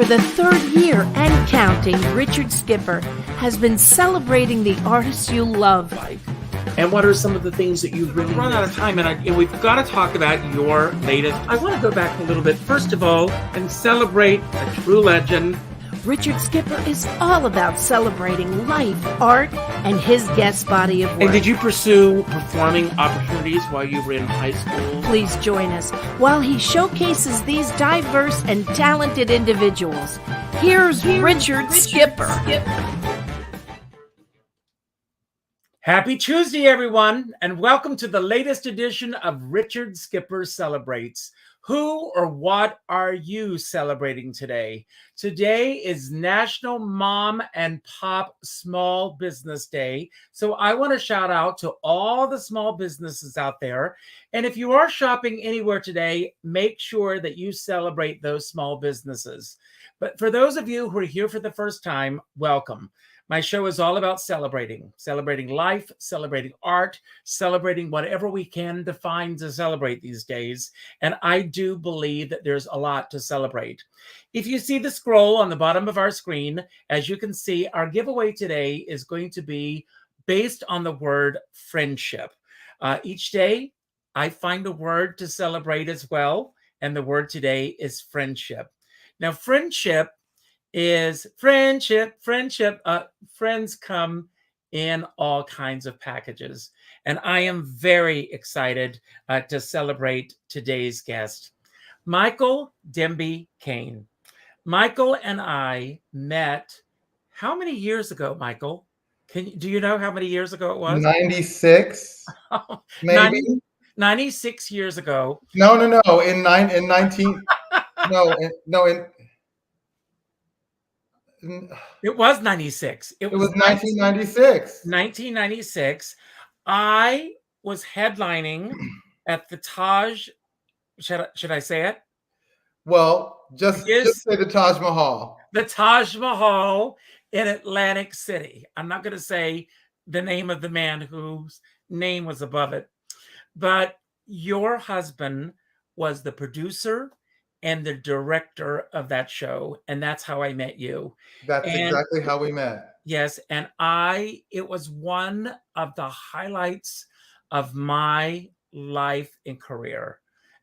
For the third year and counting, Richard Skipper has been celebrating the artists you love. And what are some of the things that you've really run out of time? And we've got to talk about your latest. I want to go back a little bit, first of all, and celebrate a true legend. Richard Skipper is all about celebrating life, art, and his guest body of work. And did you pursue performing opportunities while you were in high school? Please join us while he showcases these diverse and talented individuals. Here's Richard Skipper. Happy Tuesday, everyone, and welcome to the latest edition of Richard Skipper Celebrates. Who or what are you celebrating today? Today is National Mom and Pop Small Business Day. So I want to shout out to all the small businesses out there. And if you are shopping anywhere today, make sure that you celebrate those small businesses. But for those of you who are here for the first time, welcome. My show is all about celebrating life, celebrating art, celebrating whatever we can define to celebrate these days. And I do believe that there's a lot to celebrate. If you see the scroll on the bottom of our screen, as you can see, our giveaway today is going to be based on the word friendship. Each day, I find a word to celebrate as well. And the word today is friendship. Now, friendship is friendship. Friends come in all kinds of packages. And I am very excited to celebrate today's guest, Michael-DembyCain. Michael and I met how many years ago, Michael? Do you know how many years ago it was? 96, maybe. 96 years ago. No. In 19. It was 96. It was 1996. 1996. I was headlining at the Taj. Should I say it? Well, just say the Taj Mahal. The Taj Mahal in Atlantic City. I'm not going to say the name of the man whose name was above it, but your husband was the producer and the director of that show. And that's how I met you. That's exactly how we met. Yes. And it was one of the highlights of my life and career.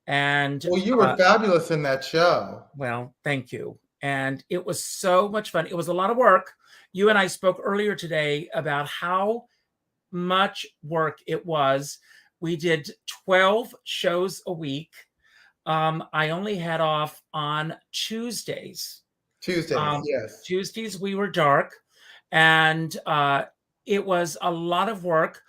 And well, you were fabulous in that show. Well, thank you. And it was so much fun. It was a lot of work. You and I spoke earlier today about how much work it was. We did 12 shows a week. I only had off on Tuesdays. Yes. Tuesdays we were dark, and it was a lot of work.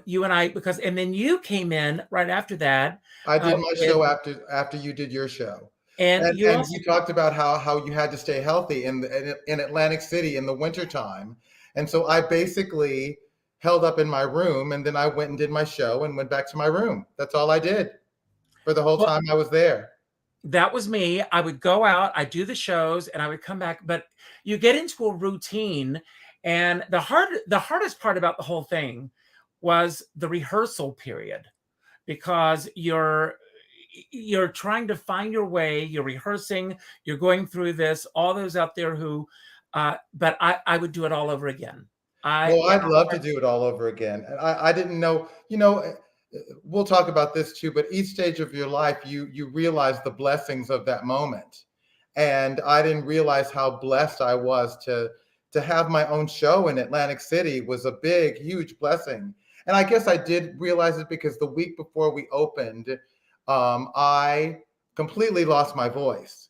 You and I, and then you came in right after that. I did my show after you did your show, and you talked about how you had to stay healthy in Atlantic City in the wintertime, and so I basically held up in my room, and then I went and did my show and went back to my room. That's all I did. For the whole time I was there. That was me. I would go out, I'd do the shows, and I would come back. But you get into a routine, and the hardest part about the whole thing was the rehearsal period, because you're trying to find your way, you're rehearsing, you're going through this, all those out there who, but I would do it all over again. I'd love to do it all over again. And I didn't know, we'll talk about this too, but each stage of your life, you realize the blessings of that moment. And I didn't realize how blessed I was to have my own show in Atlantic City was a big, huge blessing. And I guess I did realize it because the week before we opened, I completely lost my voice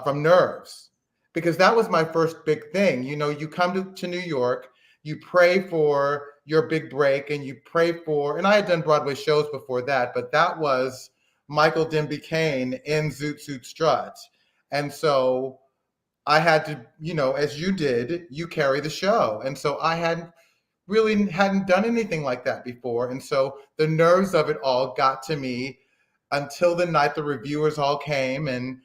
from nerves, because that was my first big thing. You come to New York, you pray for your big break, and you pray for, and I had done Broadway shows before that, but that was Michael-DembyCain in Zoot, Strut. And so I had to, as you did, you carry the show. And so I hadn't done anything like that before. And so the nerves of it all got to me until the night the reviewers all came, and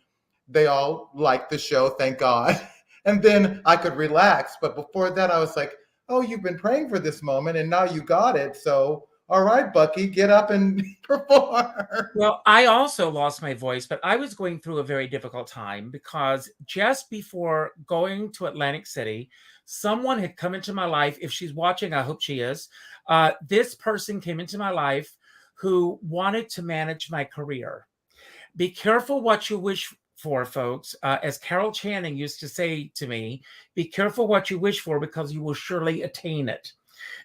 they all liked the show, thank God. And then I could relax. But before that, I was like, oh, you've been praying for this moment, and now you got it. So all right, Bucky, get up and perform. Well, I also lost my voice, but I was going through a very difficult time because just before going to Atlantic City, someone had come into my life. If she's watching, I hope she is. This person came into my life who wanted to manage my career. Be careful what you wish for, folks. As Carol Channing used to say to me, be careful what you wish for because you will surely attain it.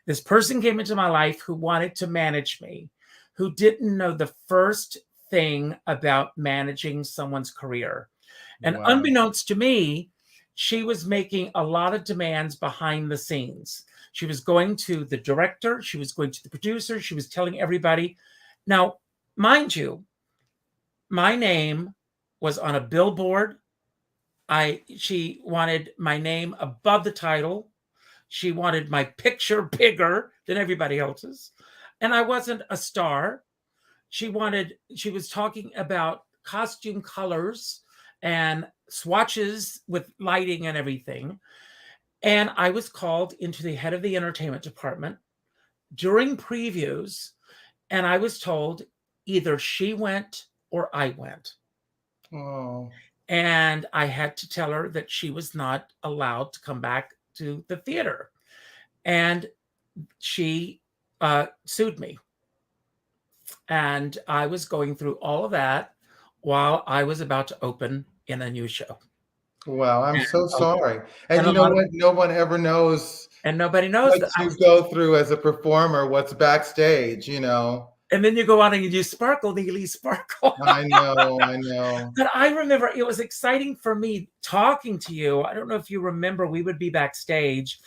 This person came into my life who wanted to manage me, who didn't know the first thing about managing someone's career. And Wow. unbeknownst to me, she was making a lot of demands behind the scenes. She was going to the director, she was going to the producer, she was telling everybody. Now, mind you, my name was on a billboard. She wanted my name above the title. She wanted my picture bigger than everybody else's. And I wasn't a star. She was talking about costume colors and swatches with lighting and everything. And I was called into the head of the entertainment department during previews. And I was told either she went or I went. Oh. And I had to tell her that she was not allowed to come back to the theater. And she sued me. And I was going through all of that while I was about to open in a new show. Wow, I'm so sorry. And and you a know lot of- what? No one ever knows And nobody knows what that. you go through as a performer, what's backstage, you know. And then you go on and you do Sparkle, Neely Sparkle. I know. But I remember it was exciting for me talking to you. I don't know if you remember, we would be backstage.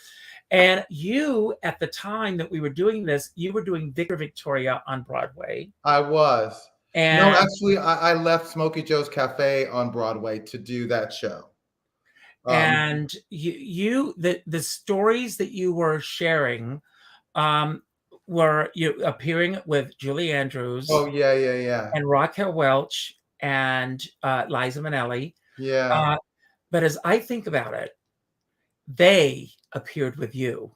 And you, at the time that we were doing this, you were doing Victor Victoria on Broadway. I was. And No, actually, I left Smokey Joe's Cafe on Broadway to do that show. And the stories that you were sharing were you appearing with Julie Andrews. Oh, yeah. And Raquel Welch and Liza Minnelli. Yeah. But as I think about it, they appeared with you.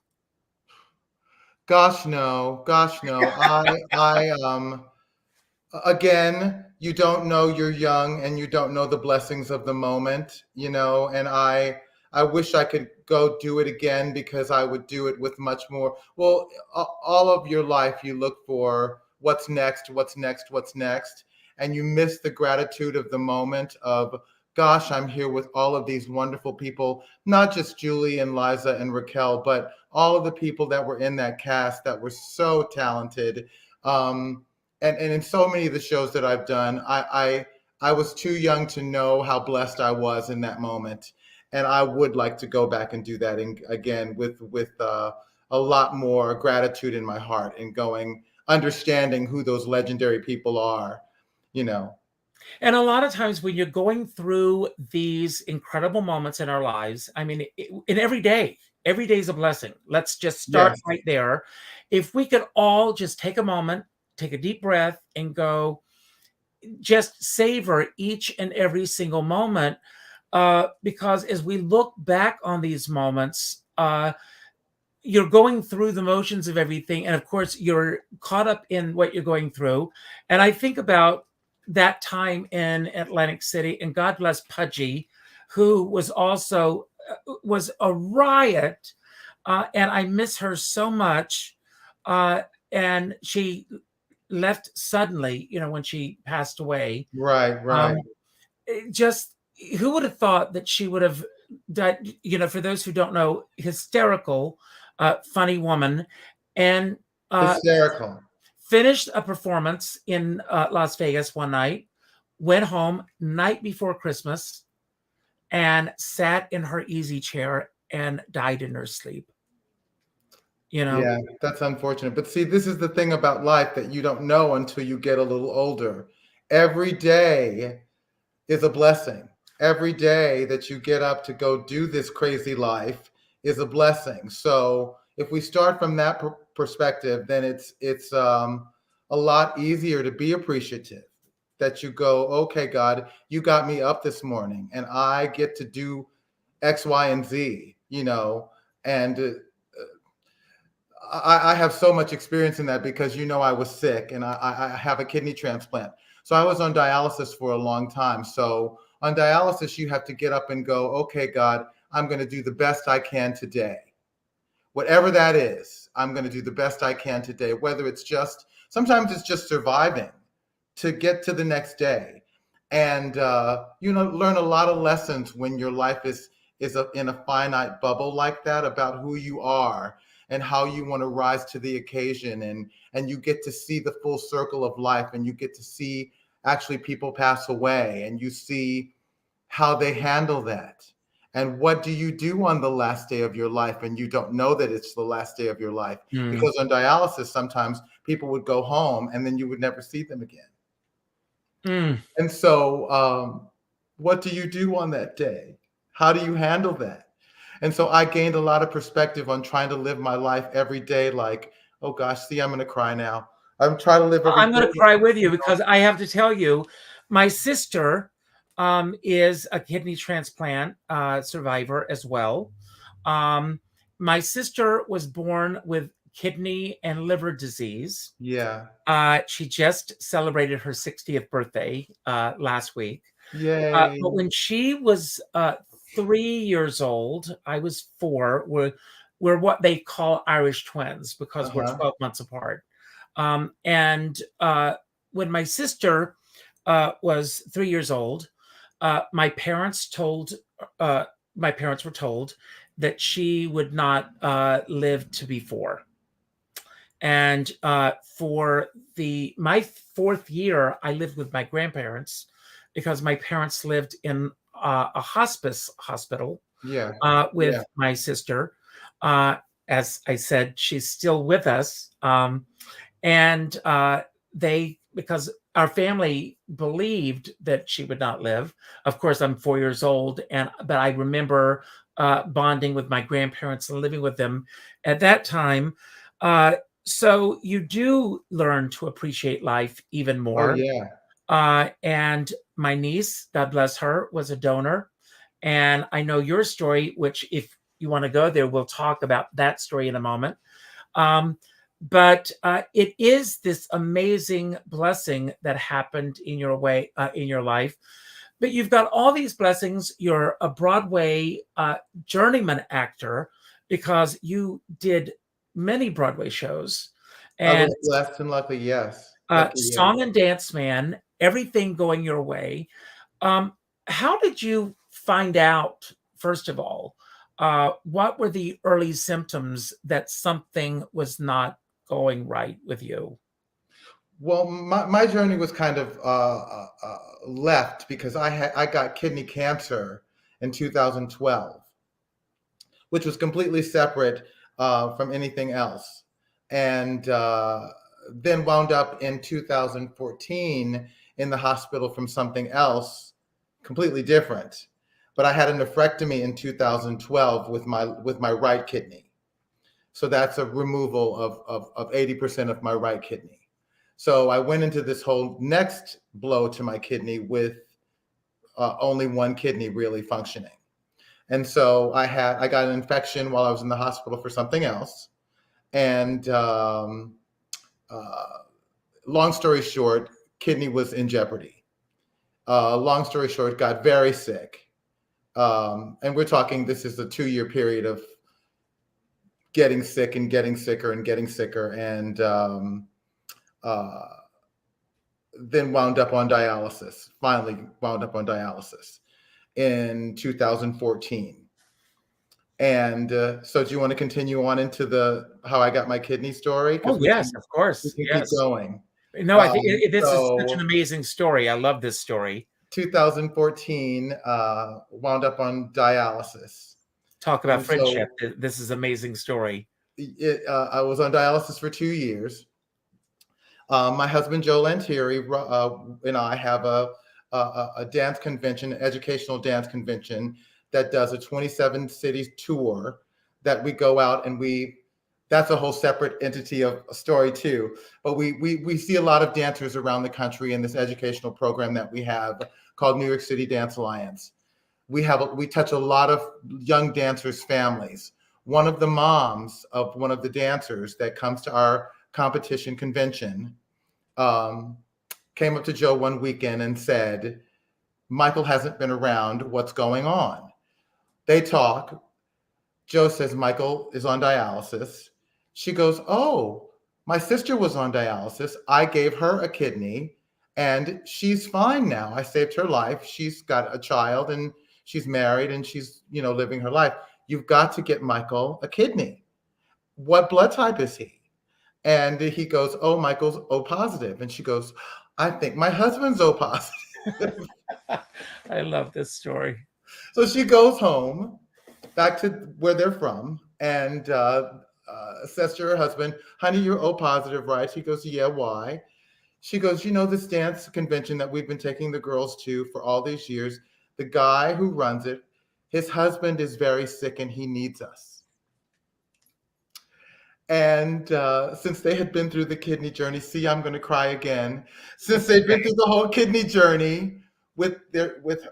Gosh, no. Again, you don't know you're young and you don't know the blessings of the moment, you know, and I wish I could go do it again because I would do it with much more. Well, all of your life, you look for what's next, and you miss the gratitude of the moment of, gosh, I'm here with all of these wonderful people, not just Julie and Liza and Raquel, but all of the people that were in that cast that were so talented. And in so many of the shows that I've done, I was too young to know how blessed I was in that moment. And I would like to go back and do that again with a lot more gratitude in my heart and understanding who those legendary people are, you know. And a lot of times when you're going through these incredible moments in our lives, I mean, in every day is a blessing. Let's just start right there. If we could all just take a moment, take a deep breath and go, just savor each and every single moment. Because as we look back on these moments, you're going through the motions of everything. And of course, you're caught up in what you're going through. And I think about that time in Atlantic City, and God bless Pudgy, who was also was a riot. And I miss her so much. And she left suddenly, you know, when she passed away. Right. Just who would have thought that she would have died, you know, for those who don't know, hysterical, funny woman, and hysterical. Finished a performance in Las Vegas one night, went home night before Christmas, and sat in her easy chair and died in her sleep. You know? Yeah, that's unfortunate. But see, this is the thing about life that you don't know until you get a little older. Every day is a blessing. Every day that you get up to go do this crazy life is a blessing. So if we start from that perspective, then it's a lot easier to be appreciative. That you go, okay, God, you got me up this morning, and I get to do X, Y, and Z. You know, and I have so much experience in that because, I was sick and I have a kidney transplant. So I was on dialysis for a long time. So on dialysis, you have to get up and go, okay, God, I'm going to do the best I can today. Whatever that is, I'm going to do the best I can today, whether sometimes it's just surviving to get to the next day. And, learn a lot of lessons when your life is in a finite bubble like that about who you are and how you want to rise to the occasion. And you get to see the full circle of life, and you get to see actually people pass away, and you see how they handle that. And what do you do on the last day of your life? And you don't know that it's the last day of your life, because on dialysis, sometimes people would go home and then you would never see them again. And so what do you do on that day? How do you handle that? And so I gained a lot of perspective on trying to live my life every day. Like, oh gosh, see, I'm going to cry now. I'm trying to live every day. I'm going to cry with you because I have to tell you, my sister is a kidney transplant survivor as well. My sister was born with kidney and liver disease. Yeah. She just celebrated her 60th birthday last week. Yay. But when she was 3 years old, I was 4. We're what they call Irish twins because we're 12 months apart. And when my sister was 3 years old, my parents were told that she would not live to be 4. And for my 4th year, I lived with my grandparents because my parents lived in a hospital with my sister. As I said, she's still with us. And because our family believed that she would not live. Of course, I'm 4 years old, but I remember bonding with my grandparents and living with them at that time. So you do learn to appreciate life even more. Oh, yeah. And my niece, God bless her, was a donor. And I know your story, which if you want to go there, we'll talk about that story in a moment. But it is this amazing blessing that happened in your life. But you've got all these blessings. You're a Broadway journeyman actor because you did many Broadway shows. And I was blessed and lucky, yes. Song and Dance Man, everything going your way. How did you find out, first of all, what were the early symptoms that something was not going right with you? Well, my journey was kind of left because I got kidney cancer in 2012, which was completely separate from anything else. And then wound up in 2014 in the hospital from something else completely different. But I had a nephrectomy in 2012 with my right kidney. So that's a removal of 80% of my right kidney. So I went into this whole next blow to my kidney with only one kidney really functioning. And so I got an infection while I was in the hospital for something else. And long story short, kidney was in jeopardy. Long story short, got very sick. And we're talking, this is a 2-year period of getting sick and getting sicker and getting sicker. And then wound up on dialysis, finally wound up on dialysis in 2014. And so do you want to continue on into how I got my kidney story? Oh, yes, of course. We can keep going. No, I think this is such an amazing story. I love this story. 2014, wound up on dialysis. Talk about friendship. This is an amazing story. I was on dialysis for 2 years. My husband, Joe Lantieri, and I have a dance convention, an educational dance convention that does a 27 cities tour that we go out and that's a whole separate entity of a story too. But we see a lot of dancers around the country in this educational program that we have called New York City Dance Alliance. We touch a lot of young dancers' families one of the moms of one of the dancers that comes to our competition convention came up to Joe one weekend and said, Michael hasn't been around. What's going on? They talk. Joe says, Michael is on dialysis. She goes, oh, my sister was on dialysis. I gave her a kidney and she's fine now. I saved her life. She's got a child and she's married and she's, living her life. You've got to get Michael a kidney. What blood type is he? And he goes, oh, Michael's O positive. And she goes, I think my husband's O positive. I love this story. So she goes home back to where they're from and says to her husband, honey, you're O positive, right? He goes, yeah, why? She goes, this dance convention that we've been taking the girls to for all these years, the guy who runs it, his husband is very sick and he needs us. And since they had been through the kidney journey, see, I'm going to cry again. Since they've been through the whole kidney journey with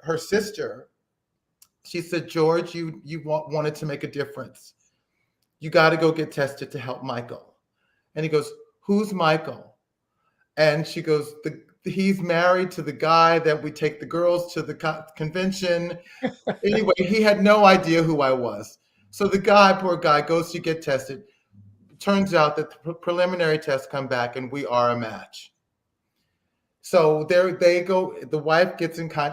her sister, she said, George, you wanted to make a difference. You got to go get tested to help Michael. And he goes, who's Michael? And she goes, he's married to the guy that we take the girls to the convention. Anyway, he had no idea who I was. So the guy, poor guy, goes to get tested. Turns out that the preliminary tests come back and we are a match. So there they go. The wife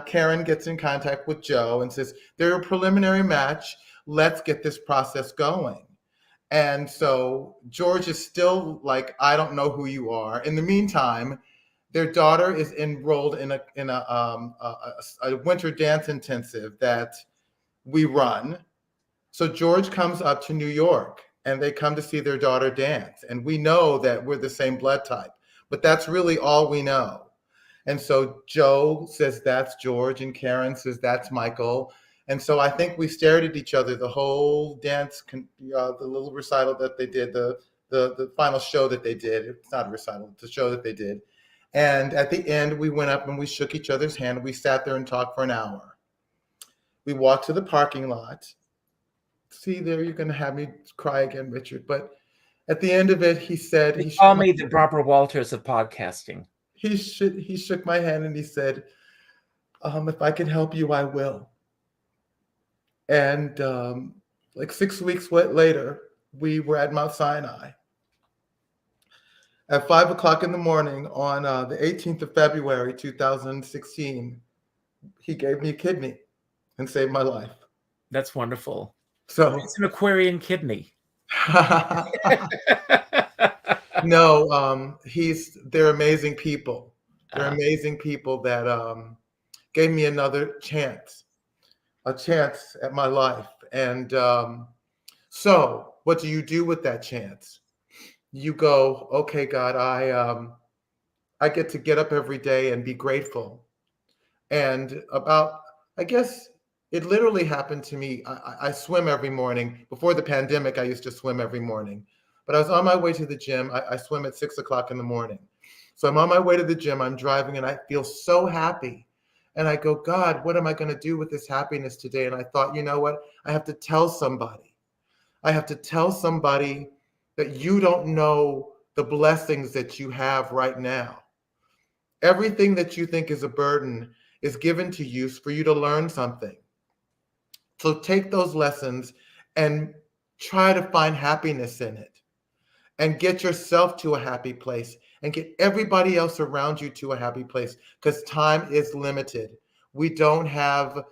Karen gets in contact with Joe and says, they're a preliminary match. Let's get this process going. And so George is still like, I don't know who you are. In the meantime, their daughter is enrolled in a winter dance intensive that we run. So George comes up to New York and they come to see their daughter dance. And we know that we're the same blood type, but that's really all we know. And so Joe says, that's George, and Karen says, that's Michael. And so I think we stared at each other the whole dance, the little recital that they did, the final show that they did. It's not a recital, it's a show that they did. And at the end, we went up and we shook each other's hand. We sat there and talked for an hour. We walked to the parking lot. See, there, you're going to have me cry again, Richard. But at the end of it, he said, They call me the Barbara Walters of podcasting. He shook my hand and he said, if I can help you, I will. And like 6 weeks later, we were at Mount Sinai. At 5 o'clock in the morning on the 18th of February, 2016, he gave me a kidney and saved my life. That's wonderful. So it's an Aquarian kidney. No, they're amazing people. They're amazing people that gave me another chance, a chance at my life. And so what do you do with that chance? You go, okay, God, I get to get up every day and be grateful. And I guess it literally happened to me. I swim every morning. Before the pandemic, I used to swim every morning. But I was on my way to the gym. I swim at 6 o'clock in the morning. So I'm on my way to the gym. I'm driving and I feel so happy. And I go, God, what am I going to do with this happiness today? And I thought, you know what? I have to tell somebody. I have to tell somebody that you don't know the blessings that you have right now. Everything that you think is a burden is given to you for you to learn something. So take those lessons and try to find happiness in it. And get yourself to a happy place and get everybody else around you to a happy place, because time is limited. We don't have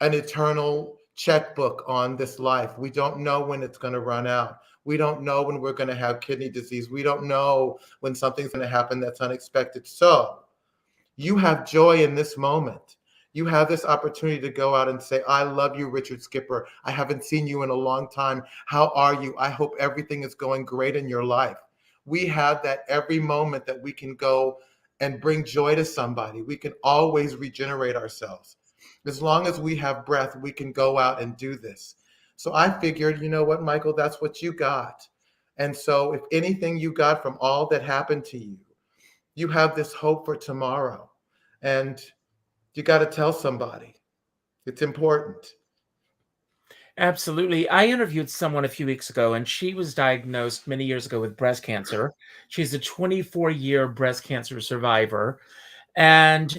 an eternal checkbook on this life. We don't know when it's going to run out. We don't know when we're going to have kidney disease. We don't know when something's going to happen that's unexpected. So you have joy in this moment. You have this opportunity to go out and say, I love you, Richard Skipper. I haven't seen you in a long time. How are you? I hope everything is going great in your life. We have that every moment that we can go and bring joy to somebody. We can always regenerate ourselves. As long as we have breath, we can go out and do this. So I figured, you know what, Michael, that's what you got. And so if anything you got from all that happened to you, you have this hope for tomorrow. And you got to tell somebody. It's important. Absolutely. I interviewed someone a few weeks ago, and she was diagnosed many years ago with breast cancer. She's a 24-year breast cancer survivor. And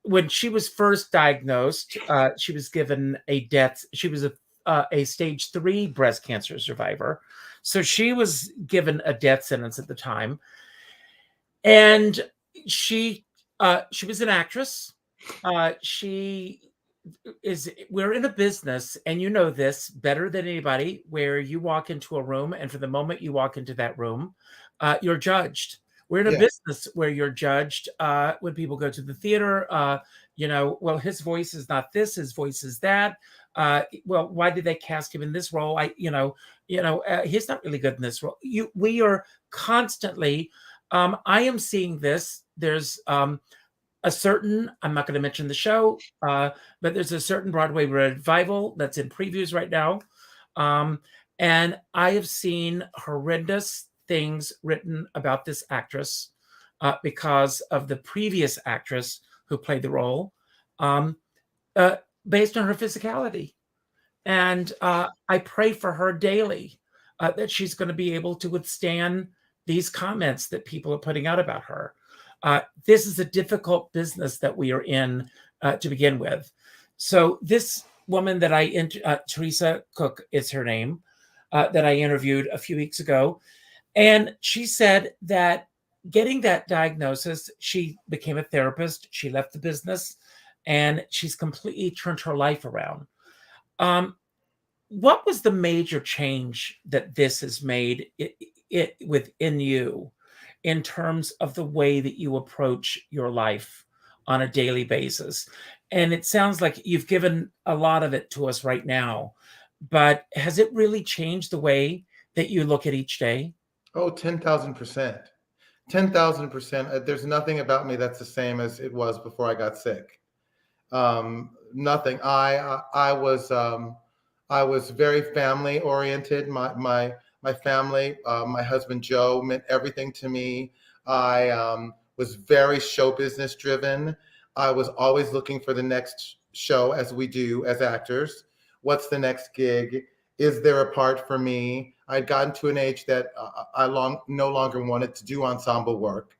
when she was first diagnosed, she was given a death. She was a stage 3 breast cancer survivor. So she was given a death sentence at the time. And she was an actress. We're in a business, and you know this better than anybody, where you walk into a room, and for the moment you walk into that room, you're judged. We're in a business where you're judged. When people go to the theater, well, his voice is not this, his voice is that. Well, why did they cast him in this role? He's not really good in this role. We are constantly. I am seeing this. There's a certain, I'm not going to mention the show, but there's a certain Broadway revival that's in previews right now. And I have seen horrendous things written about this actress because of the previous actress who played the role, based on her physicality. And I pray for her daily that she's going to be able to withstand these comments that people are putting out about her. This is a difficult business that we are in to begin with. So this woman that Teresa Cook is her name, that I interviewed a few weeks ago. And she said that getting that diagnosis, she became a therapist. She left the business, and she's completely turned her life around. What was the major change that this has made it within you, in terms of the way that you approach your life on a daily basis? And it sounds like you've given a lot of it to us right now, but has it really changed the way that you look at each day? Oh, 10,000%. 10,000%. There's nothing about me that's the same as it was before I got sick. Nothing. I was very family oriented. My family, my husband Joe, meant everything to me. I was very show business driven. I was always looking for the next show, as we do as actors. What's the next gig? Is there a part for me? I'd gotten to an age that I no longer wanted to do ensemble work.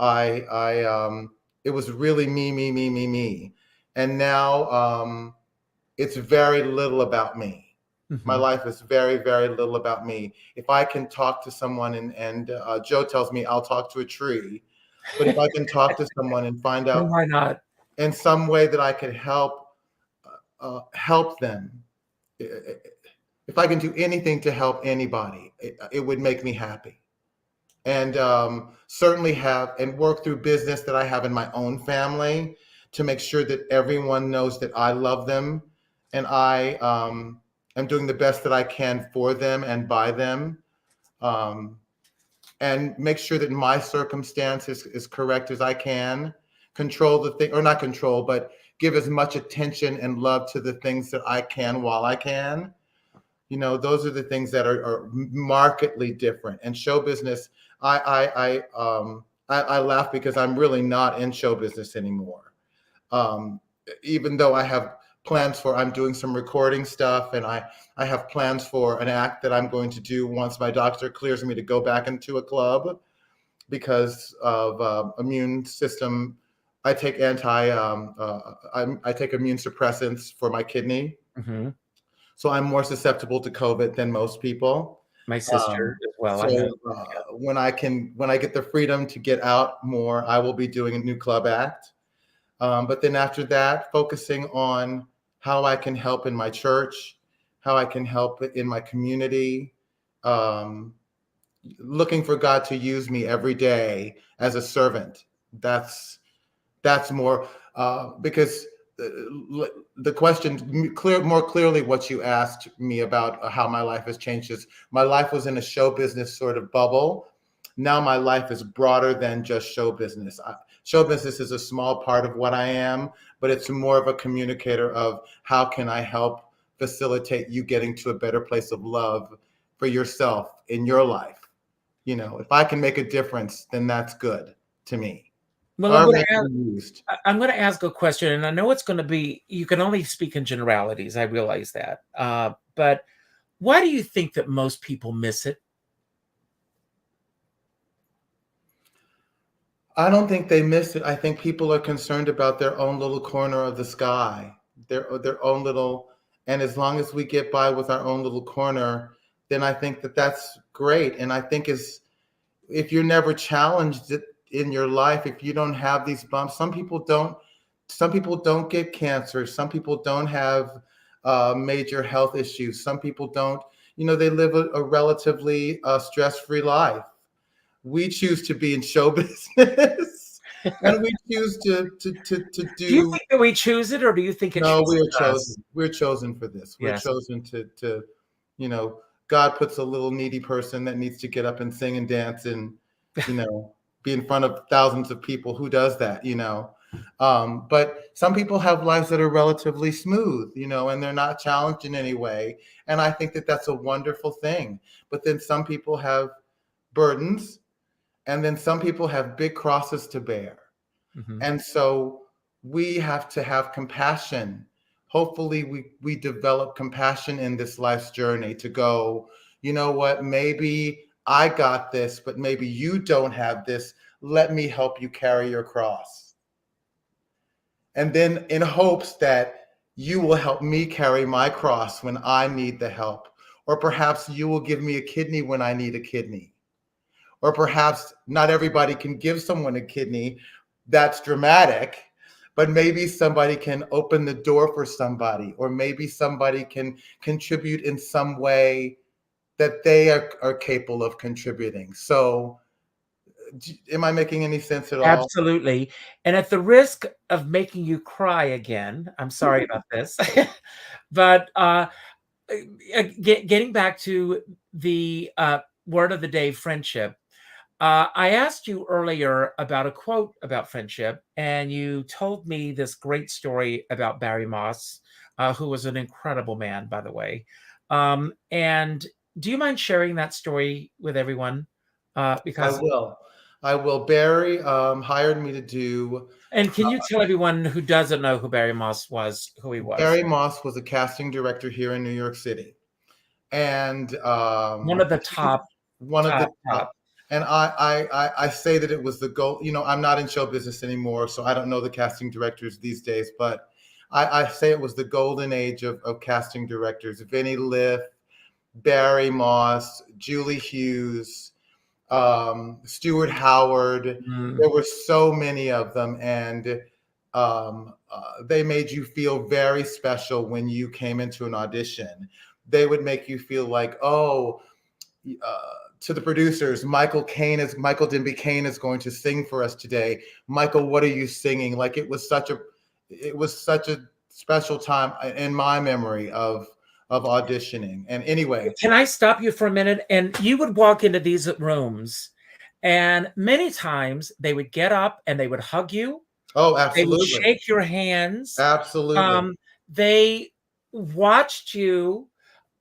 It was really me. And now it's very little about me. Mm-hmm. My life is very, very little about me. If I can talk to someone and Joe tells me I'll talk to a tree, but if I can talk to someone and find out why not, in some way that I could help them, if I can do anything to help anybody, it would make me happy. And certainly have and work through business that I have in my own family to make sure that everyone knows that I love them, and I am doing the best that I can for them and by them, and make sure that my circumstance is correct as I can. Control the thing, or not control, but give as much attention and love to the things that I can while I can. Those are the things that are markedly different. And show business, I laugh because I'm really not in show business anymore. Even though I have plans I'm doing some recording stuff, and I have plans for an act that I'm going to do once my doctor clears me to go back into a club because of immune system. I take I take immune suppressants for my kidney. Mm-hmm. So I'm more susceptible to COVID than most people. My sister as well. So when I get the freedom to get out more, I will be doing a new club act. But then after that, focusing on how I can help in my church, how I can help in my community, looking for God to use me every day as a servant. That's more because the question more clearly what you asked me about how my life has changed is my life was in a show business sort of bubble. Now my life is broader than just show business. Show business is a small part of what I am, but it's more of a communicator of how can I help facilitate you getting to a better place of love for yourself in your life. If I can make a difference, then that's good to me. Well, are maybe used. I'm going to ask a question, and I know it's going to be, you can only speak in generalities. I realize that. But why do you think that most people miss it? I don't think they miss it. I think people are concerned about their own little corner of the sky, their own little, and as long as we get by with our own little corner, then I think that that's great. And I think if you're never challenged in your life, if you don't have these bumps, some people don't get cancer. Some people don't have major health issues. Some people don't, they live a relatively stress-free life. We choose to be in show business, and we choose to do. Do you think that we choose it, or do you think it's no? We are chosen. We're chosen for this. We're Yes. chosen to, God puts a little needy person that needs to get up and sing and dance and, be in front of thousands of people. Who does that? But some people have lives that are relatively smooth, and they're not challenged in any way. And I think that that's a wonderful thing. But then some people have burdens. And then some people have big crosses to bear. Mm-hmm. And so we have to have compassion. Hopefully we develop compassion in this life's journey to go, you know what, maybe I got this, but maybe you don't have this. Let me help you carry your cross. And then in hopes that you will help me carry my cross when I need the help. Or perhaps you will give me a kidney when I need a kidney. Or perhaps not everybody can give someone a kidney. That's dramatic, but maybe somebody can open the door for somebody, or maybe somebody can contribute in some way that they are capable of contributing. So am I making any sense at all? Absolutely. And at the risk of making you cry again, I'm sorry about this, but getting back to the word of the day, friendship. I asked you earlier about a quote about friendship, and you told me this great story about Barry Moss, who was an incredible man, by the way. And do you mind sharing that story with everyone? Because I will. Barry hired me to do. And can you tell everyone who doesn't know who Barry Moss was, who he was? Barry Moss was a casting director here in New York City, and one of the top. And I say that it was the goal. I'm not in show business anymore, so I don't know the casting directors these days, but I say it was the golden age of casting directors. Vinnie Liff, Barry Moss, Julie Hughes, Stuart Howard. There were so many of them, and they made you feel very special when you came into an audition. They would make you feel like, to the producers, Michael-DembyCain is going to sing for us today. Michael, what are you singing? Like it was such a special time in my memory of auditioning. And anyway, can I stop you for a minute? And you would walk into these rooms, and many times they would get up and they would hug you. Oh, absolutely. They would shake your hands. Absolutely. They watched you,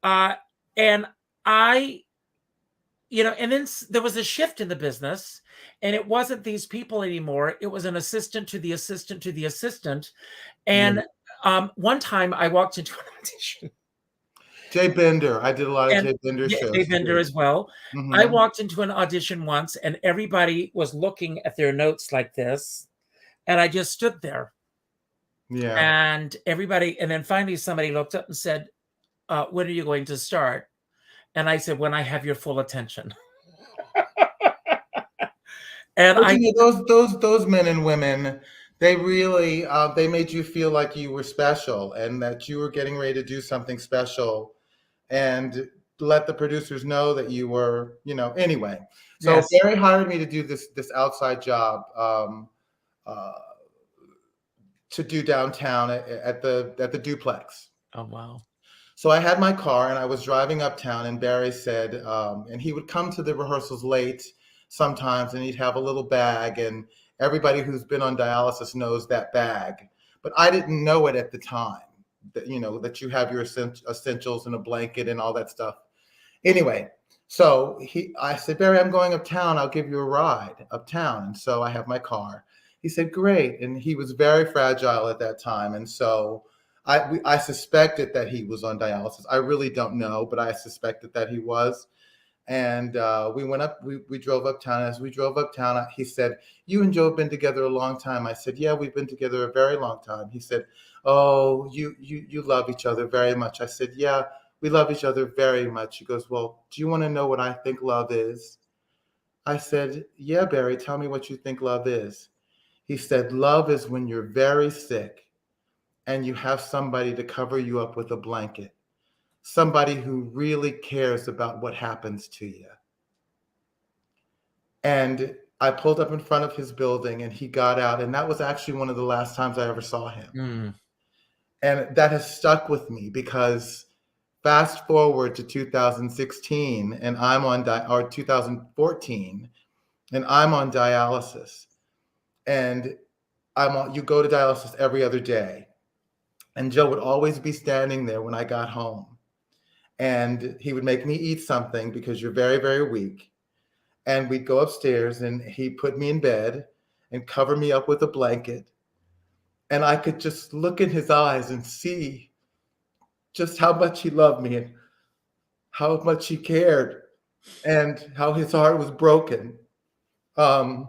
and I. And then there was a shift in the business, and it wasn't these people anymore. It was an assistant to the assistant to the assistant. And one time I walked into an audition. Jay Bender. I did a lot of Jay Bender shows. Jay Bender as well. Mm-hmm. I walked into an audition once, and everybody was looking at their notes like this. And I just stood there. Yeah. And then finally somebody looked up and said, when are you going to start? And I said, when I have your full attention. And those men and women, they really they made you feel like you were special and that you were getting ready to do something special, and let the producers know that you were, anyway. So yes. Barry hired me to do this outside job to do downtown at the duplex. Oh wow. So I had my car and I was driving uptown, and Barry said, and he would come to the rehearsals late sometimes, and he'd have a little bag, and everybody who's been on dialysis knows that bag. But I didn't know it at the time, that you have your essentials and a blanket and all that stuff. Anyway, so I said, Barry, I'm going uptown. I'll give you a ride uptown. And so I have my car. He said, great. And he was very fragile at that time. And so I suspected that he was on dialysis. I really don't know, but I suspected that he was. And we went up, we drove uptown. As we drove uptown, he said, you and Joe have been together a long time. I said, yeah, we've been together a very long time. He said, oh, you love each other very much. I said, yeah, we love each other very much. He goes, well, do you want to know what I think love is? I said, yeah, Barry, tell me what you think love is. He said, love is when you're very sick and you have somebody to cover you up with a blanket. Somebody who really cares about what happens to you. And I pulled up in front of his building and he got out. And that was actually one of the last times I ever saw him. Mm. And that has stuck with me because fast forward to 2016 and I'm on, or 2014, and I'm on dialysis. And you go to dialysis every other day. And Joe would always be standing there when I got home. And he would make me eat something because you're very, very weak. And we'd go upstairs and he'd put me in bed and cover me up with a blanket. And I could just look in his eyes and see just how much he loved me and how much he cared and how his heart was broken that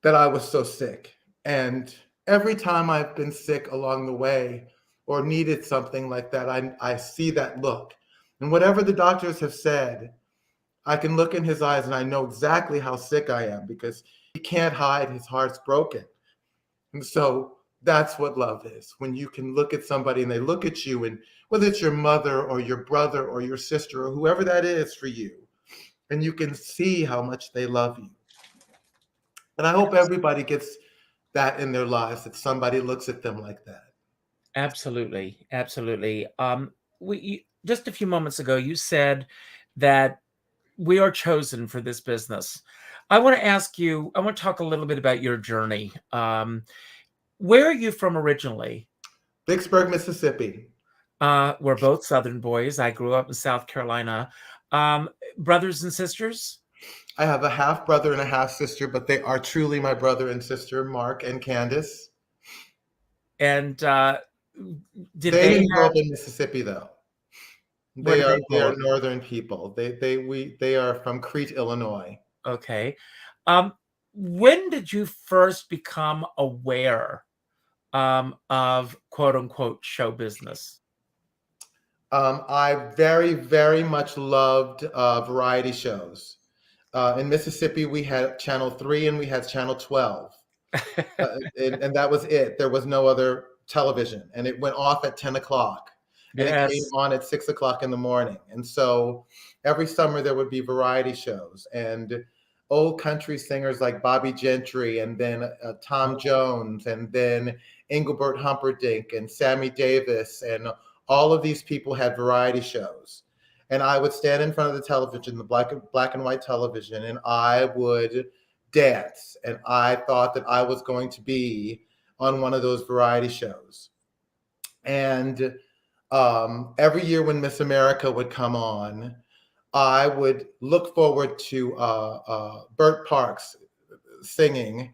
I was so sick. And every time I've been sick along the way, or needed something like that, I see that look. And whatever the doctors have said, I can look in his eyes and I know exactly how sick I am because he can't hide his heart's broken. And so that's what love is. When you can look at somebody and they look at you, and whether it's your mother or your brother or your sister or whoever that is for you, and you can see how much they love you. And I hope everybody gets that in their lives, that somebody looks at them like that. Absolutely. Absolutely. Just a few moments ago, you said that we are chosen for this business. I want to talk a little bit about your journey. Where are you from originally? Vicksburg, Mississippi. We're both Southern boys. I grew up in South Carolina. Brothers and sisters? I have a half brother and a half sister, but they are truly my brother and sister, Mark and Candace. And they grew up in Mississippi, though. They are northern people. They are from Crete, Illinois. Okay. When did you first become aware of quote unquote show business? I very, very much loved variety shows. In Mississippi, we had Channel 3 and we had Channel 12. And that was it. There was no other television. And it went off at 10 o'clock. And it came on at 6 o'clock in the morning. And so every summer there would be variety shows. And old country singers like Bobby Gentry, and then Tom Jones, and then Engelbert Humperdinck and Sammy Davis, and all of these people had variety shows. And I would stand in front of the television, the black and white television, and I would dance. And I thought that I was going to be on one of those variety shows. And every year when Miss America would come on, I would look forward to Bert Parks singing,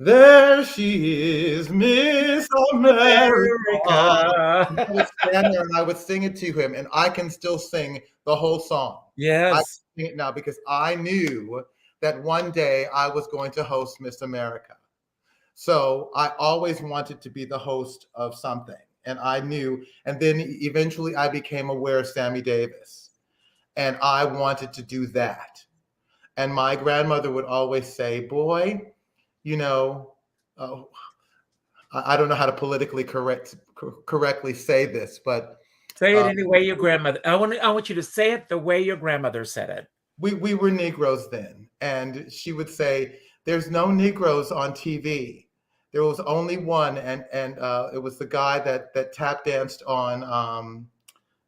"There she is, Miss America." I would stand there and I would sing it to him, and I can still sing the whole song. Yes. I can sing it now because I knew that one day I was going to host Miss America. So I always wanted to be the host of something, and I knew. And then eventually I became aware of Sammy Davis. And I wanted to do that. And my grandmother would always say, boy, you know, I don't know how to politically correctly say this, but say it any way your grandmother. I want you to say it the way your grandmother said it. We were Negroes then, and she would say, "There's no Negroes on TV. There was only one, and it was the guy that tap danced on."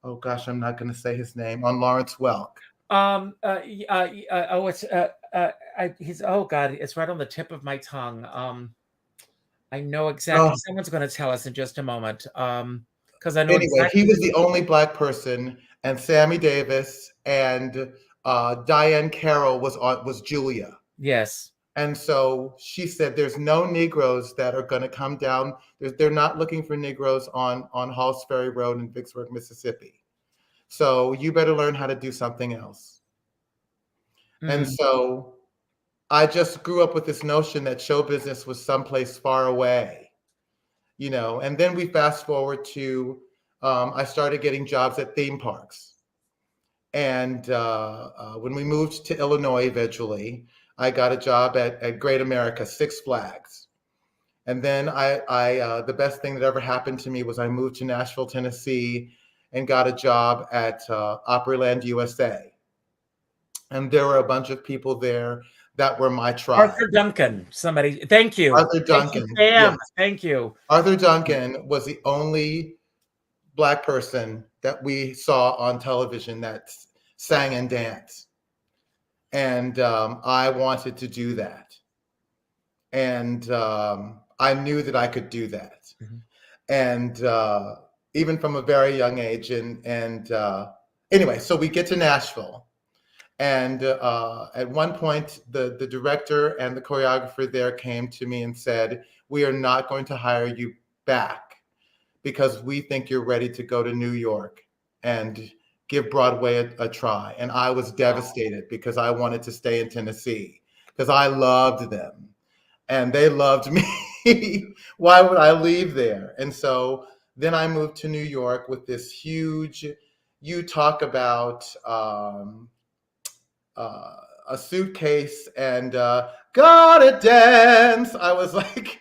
Oh gosh, I'm not going to say his name. On Lawrence Welk. Oh God, it's right on the tip of my tongue. I know exactly. Someone's going to tell us in just a moment. Because I know. Anyway, exactly he was the only black person, and Sammy Davis and Diane Carroll was Julia. Yes. And so she said, there's no Negroes that are going to come down. They're not looking for Negroes on Halls Ferry Road in Vicksburg, Mississippi. So you better learn how to do something else. And so I just grew up with this notion that show business was someplace far away, you know. And then we fast forward to, I started getting jobs at theme parks. And when we moved to Illinois eventually, I got a job at Great America, Six Flags. And then the best thing that ever happened to me was I moved to Nashville, Tennessee, and got a job at Opryland, USA. And there were a bunch of people there that were my tribe. Arthur Duncan, somebody, thank you. Arthur Duncan. Thank you, yes. Thank you. Arthur Duncan was the only Black person that we saw on television that sang and danced. And I wanted to do that. And I knew that I could do that. And even from a very young age. And anyway, so we get to Nashville. And at one point, the director and the choreographer there came to me and said, we are not going to hire you back because we think you're ready to go to New York and give Broadway a try. And I was devastated because I wanted to stay in Tennessee because I loved them and they loved me. Why would I leave there? And so then I moved to New York with this huge, you talk about a suitcase and gotta dance. I was like,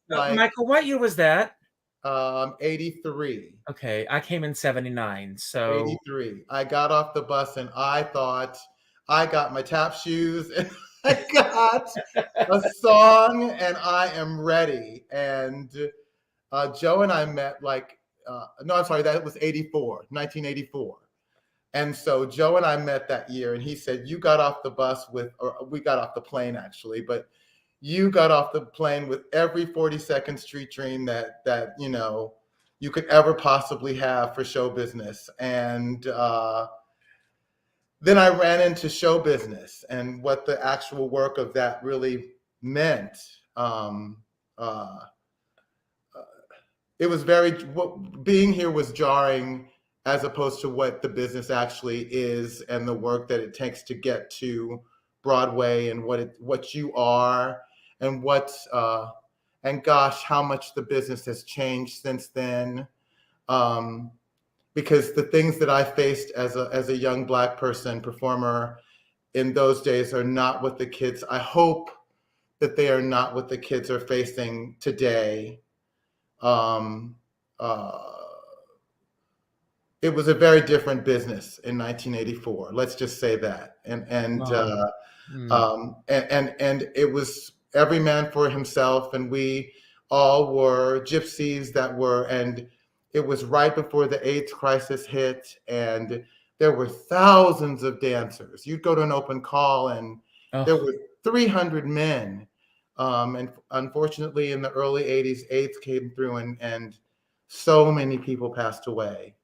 Michael, what year was that? 83. Okay, I came in 79, so 83. I got off the bus and I thought I got my tap shoes and I got a song and I am ready. And Joe and I met no, I'm sorry, that was 1984. And so Joe and I met that year and he said, you got off the bus or we got off the plane actually, but you got off the plane with every 42nd Street dream that you know you could ever possibly have for show business. And then I ran into show business and what the actual work of that really meant. It was being here was jarring as opposed to what the business actually is and the work that it takes to get to Broadway and what you are and and gosh, how much the business has changed since then. Because the things that I faced as a young Black person performer in those days are not what the kids, I hope that they are not what the kids are facing today. It was a very different business in 1984. Let's just say that. And it was every man for himself, and we all were gypsies and it was right before the AIDS crisis hit, and there were thousands of dancers. You'd go to an open call, and there were 300 men. And unfortunately, in the early 80s, AIDS came through, and so many people passed away.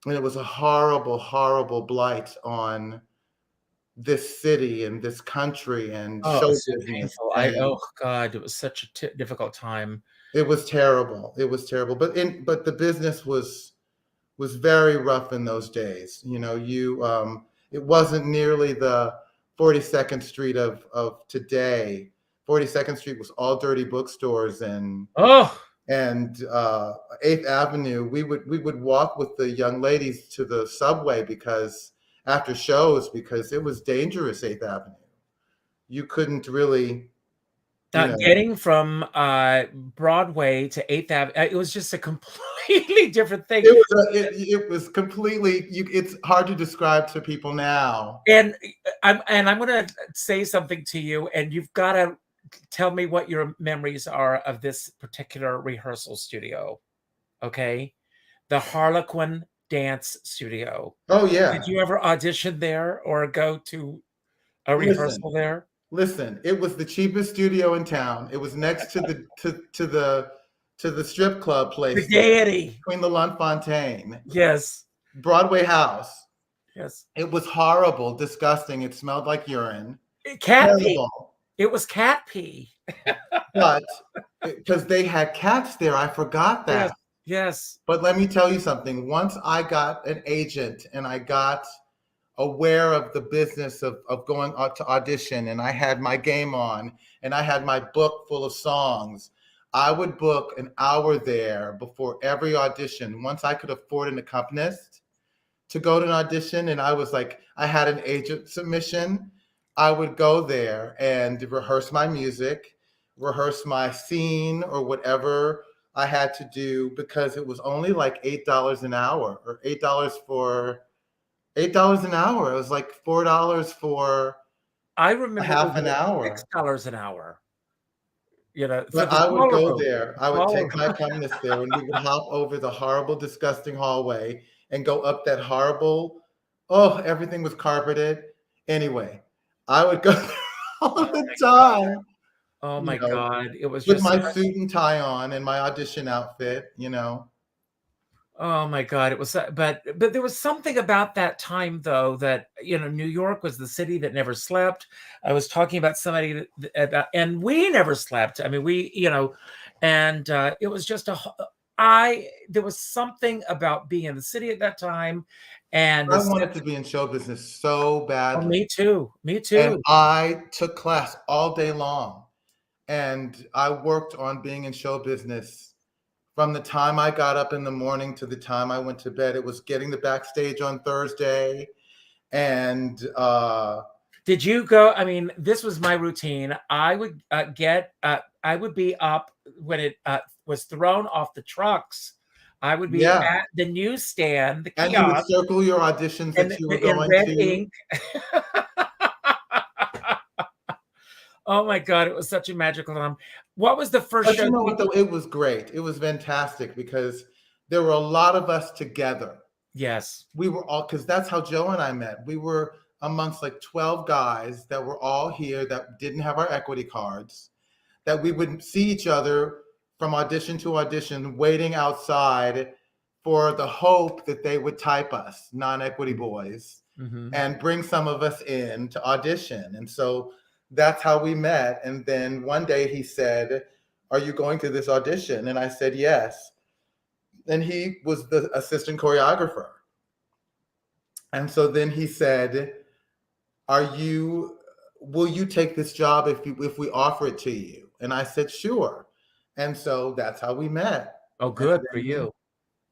And it was a horrible, horrible blight on this city and this country and show business. God, it was such a difficult time. It was terrible. It was terrible. But the business was very rough in those days. You know, it wasn't nearly the 42nd Street of today. 42nd Street was all dirty bookstores and 8th Avenue, we would walk with the young ladies to the subway after shows because it was dangerous, 8th Avenue. You couldn't really getting from Broadway to 8th Avenue, it was just a completely different thing. It was completely, it's hard to describe to people now. And I'm going to say something to you, and you've got to tell me what your memories are of this particular rehearsal studio. Okay. The Harlequin Dance Studio. Oh yeah. Did you ever audition there or go to a rehearsal there? Listen, it was the cheapest studio in town. It was next to the strip club place. The Gaiety. Between the L'Enfontaine. Yes. Broadway House. Yes. It was horrible, disgusting. It smelled like urine. Cat pee. Terrible. It was cat pee. But because they had cats there, I forgot that. Yes. Yes. But let me tell you something. Once I got an agent and I got aware of the business of going out to audition, and I had my game on, and I had my book full of songs, I would book an hour there before every audition. Once I could afford an accompanist to go to an audition, and I was like, I had an agent submission, I would go there and rehearse my music, rehearse my scene or whatever I had to do, because it was only like $8 an hour, or $8 an hour. It was like $4 for I remember half an hour. $6 an hour. You know, but I would go there. I would take my accompanist there, and we would hop over the horrible, disgusting hallway and go up that horrible. Oh, everything was carpeted. Anyway, I would go there all the time. Oh my God. It was with just my suit and tie on and my audition outfit, Oh my God. It was, but there was something about that time though, that, New York was the city that never slept. I was talking about somebody and we never slept. I mean, and it was just there was something about being in the city at that time. And I wanted to be in show business so badly. Oh, me too. And I took class all day long. And I worked on being in show business from the time I got up in the morning to the time I went to bed. It was getting the backstage on Thursday. And did you go? I mean, this was my routine. I would I would be up when it was thrown off the trucks. I would be at the newsstand, the kiosk, and you would circle your auditions that you were going red to. Ink. Oh my God, it was such a magical time. What was the first show? You know what, though? It was great. It was fantastic because there were a lot of us together. Yes. We were all, because that's how Joe and I met. We were amongst like 12 guys that were all here that didn't have our equity cards, that we would see each other from audition to audition, waiting outside for the hope that they would type us, non-equity boys, and bring some of us in to audition. And so that's how we met. And then one day he said, "Are you going to this audition?" And I said, "Yes." And he was the assistant choreographer. And so then he said, will you take this job if we offer it to you? And I said, "Sure." And so that's how we met. Oh, good for you.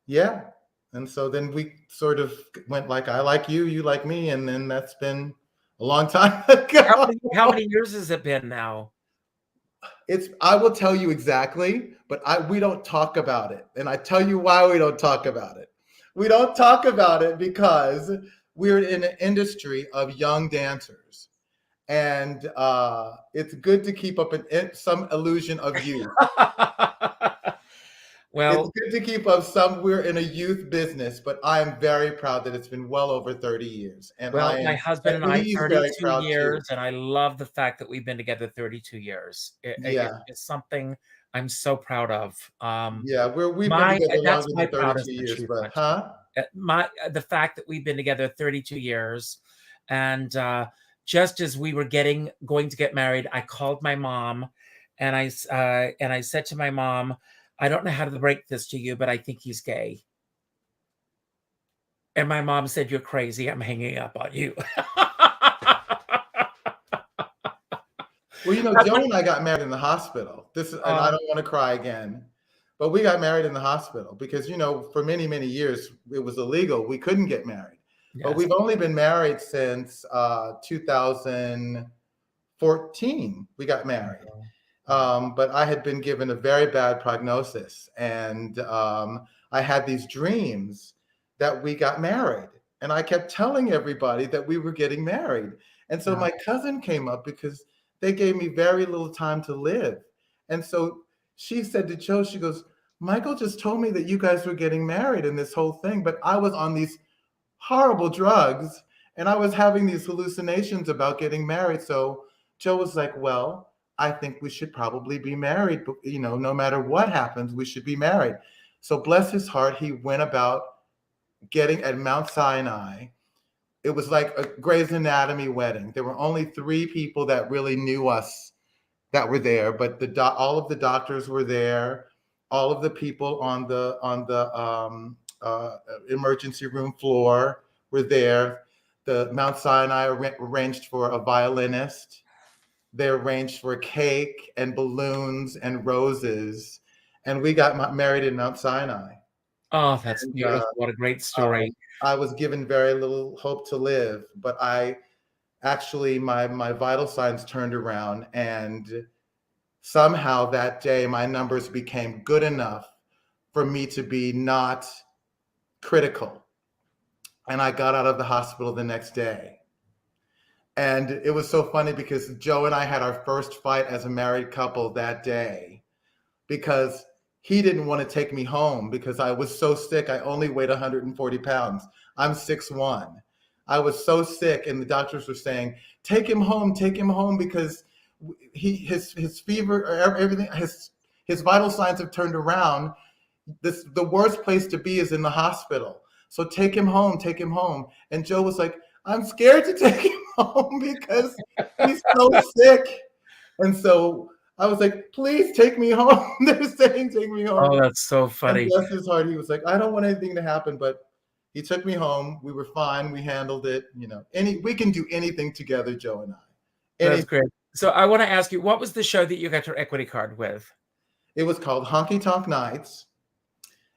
Yeah. And so then we sort of went like, I like you, you like me. And then that's been a long time ago. How many years has it been now? I will tell you exactly, but we don't talk about it. And I tell you why we don't talk about it. We don't talk about it because we're in an industry of young dancers. And it's good to keep up some illusion of youth. Well, it's good to keep up we're in a youth business, but I am very proud that it's been well over 30 years. And my husband and I, 32 years, and I love the fact that we've been together 32 years. It's something I'm so proud of. We've been together longer than 32 years, but the fact that we've been together 32 years, and just as we were going to get married, I called my mom, and I said to my mom, "I don't know how to break this to you, but I think he's gay." And my mom said, "You're crazy. I'm hanging up on you." Well, Joe and I got married in the hospital. And I don't want to cry again, but we got married in the hospital because, for many, many years, it was illegal. We couldn't get married. Yes. But we've only been married since 2014. We got married. But I had been given a very bad prognosis, and I had these dreams that we got married, and I kept telling everybody that we were getting married. And so my cousin came up because they gave me very little time to live. And so she said to Joe, she goes, "Michael just told me that you guys were getting married and this whole thing, but I was on these horrible drugs and I was having these hallucinations about getting married." So Joe was like, "Well, I think we should probably be married. But, no matter what happens, we should be married." So bless his heart, he went about getting at Mount Sinai. It was like a Grey's Anatomy wedding. There were only 3 people that really knew us that were there, but all of the doctors were there. All of the people on the emergency room floor were there. The Mount Sinai arranged for a violinist. They arranged for cake and balloons and roses, and we got married in Mount Sinai. Oh, that's beautiful. What a great story. I was given very little hope to live, but actually my vital signs turned around, and somehow that day my numbers became good enough for me to be not critical. And I got out of the hospital the next day. And it was so funny because Joe and I had our first fight as a married couple that day, because he didn't want to take me home because I was so sick. I only weighed 140 pounds. I'm 6'1". I was so sick, and the doctors were saying, take him home, because his fever, everything, his vital signs have turned around. The worst place to be is in the hospital. So take him home. And Joe was like, I'm scared to take him home because he's so sick. And so I was like, please take me home. They're saying, take me home. Oh, that's so funny. And bless his heart, he was like, I don't want anything to happen, but he took me home. We were fine. We handled it. We can do anything together, Joe and I. That's great. So I want to ask you, what was the show that you got your equity card with? It was called Honky Tonk Nights.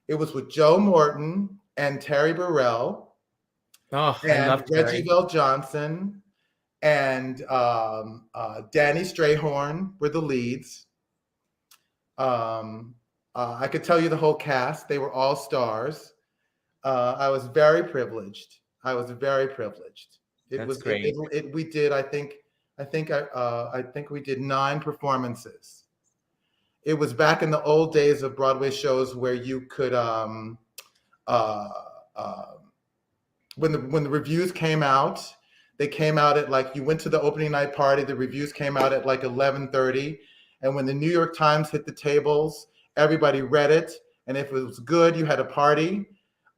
It was with Joe Morton and Terry Burrell. Oh, and I love Reggie Bell Johnson and Danny Strayhorn were the leads. I could tell you the whole cast. They were all stars. I was very privileged. That's great. We did, I think we did 9 performances. It was back in the old days of Broadway shows where you could, when the reviews came out, they came out at you went to the opening night party, the reviews came out at 11:30. And when the New York Times hit the tables, everybody read it. And if it was good, you had a party.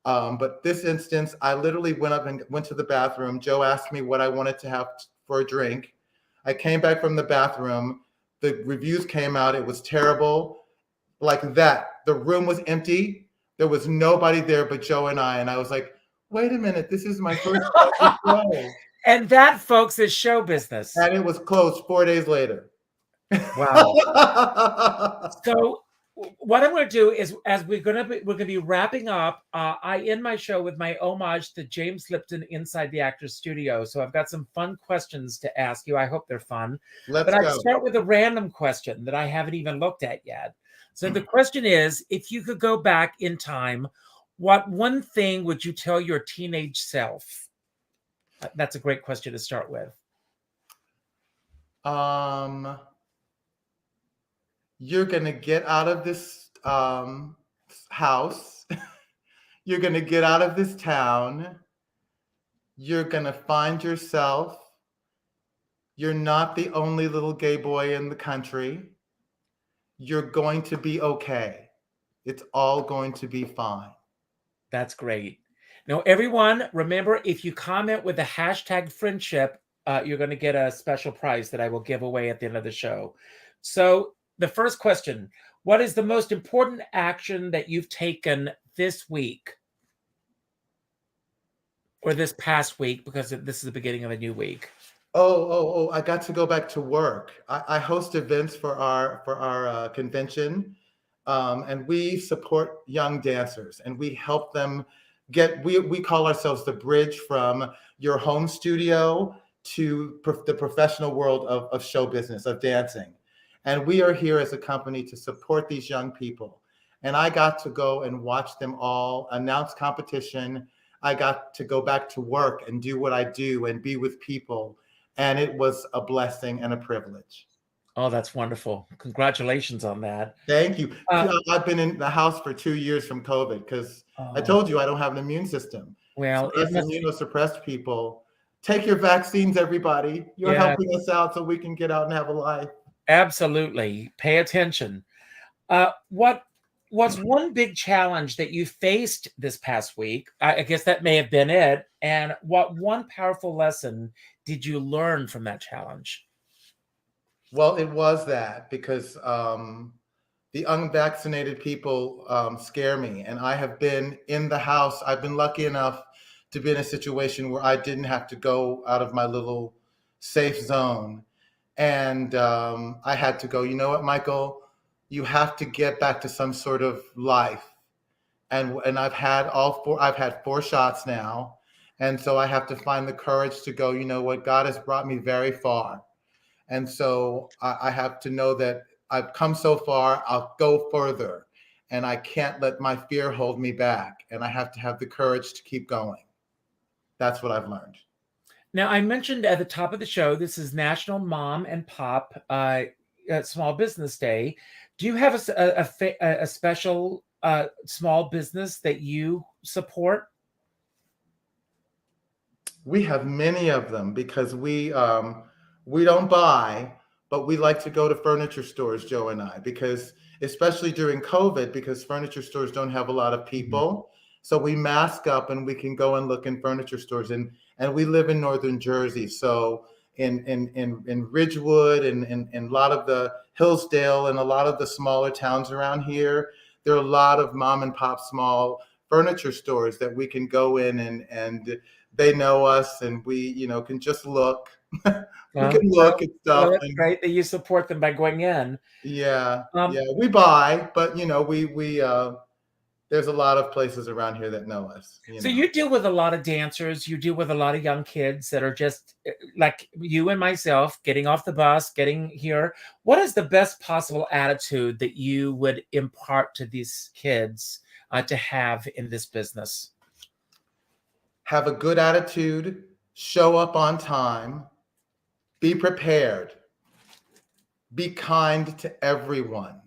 But this instance, I literally went to the bathroom. Joe asked me what I wanted to have for a drink. I came back from the bathroom. The reviews came out. It was terrible. Like that. The room was empty. There was nobody there but Joe and I. And I was like, wait a minute. This is my first show. And that, folks, is show business. And it was closed 4 days later. Wow. So what I'm going to do is, as we're going to be wrapping up, I end my show with my homage to James Lipton inside the Actors Studio. So I've got some fun questions to ask you. I hope they're fun. But I start with a random question that I haven't even looked at yet. So the question is, if you could go back in time, what one thing would you tell your teenage self? That's a great question to start with. You're going to get out of this house. You're going to get out of this town. You're going to find yourself. You're not the only little gay boy in the country. You're going to be okay. It's all going to be fine. That's great. Now, everyone, remember, if you comment with the hashtag friendship, you're going to get a special prize that I will give away at the end of the show. So the first question, what is the most important action that you've taken this week or this past week, because this is the beginning of a new week? Oh, I got to go back to work. I host events for our convention, and we support young dancers, and we help them we call ourselves the bridge from your home studio to the professional world of show business, of dancing. And we are here as a company to support these young people. And I got to go and watch them all announce competition. I got to go back to work and do what I do and be with people. And it was a blessing and a privilege. Oh, that's wonderful. Congratulations on that. Thank you. I've been in the house for 2 years from COVID because I told you I don't have an immune system. Well, so as immunosuppressed people, take your vaccines, everybody. You're helping us out so we can get out and have a life. Absolutely. Pay attention. What's one big challenge that you faced this past week? I guess that may have been it. And what one powerful lesson did you learn from that challenge? Well, it was that because the unvaccinated people scare me. And I have been in the house. I've been lucky enough to be in a situation where I didn't have to go out of my little safe zone. And I had to go, you know what, Michael, you have to get back to some sort of life. And I've had I've had 4 shots now. And so I have to find the courage to go, you know what, God has brought me very far. And so I have to know that I've come so far, I'll go further. And I can't let my fear hold me back. And I have to have the courage to keep going. That's what I've learned. Now, I mentioned at the top of the show, this is National Mom and Pop Small Business Day. Do you have a special small business that you support? We have many of them because we don't buy, but we like to go to furniture stores, Joe and I, because especially during COVID, because furniture stores don't have a lot of people. Mm-hmm. So we mask up and we can go and look in furniture stores. And we live in Northern Jersey. So in Ridgewood and a lot of the Hillsdale and a lot of the smaller towns around here, there are a lot of mom and pop small furniture stores that we can go in and they know us and we, can just look. We can look at stuff. Well, that's great that you support them by going in. Yeah, we buy, but we there's a lot of places around here that know us. So you deal with a lot of dancers. You deal with a lot of young kids that are just like you and myself, getting off the bus, getting here. What is the best possible attitude that you would impart to these kids to have in this business? Have a good attitude, show up on time, be prepared, be kind to everyone.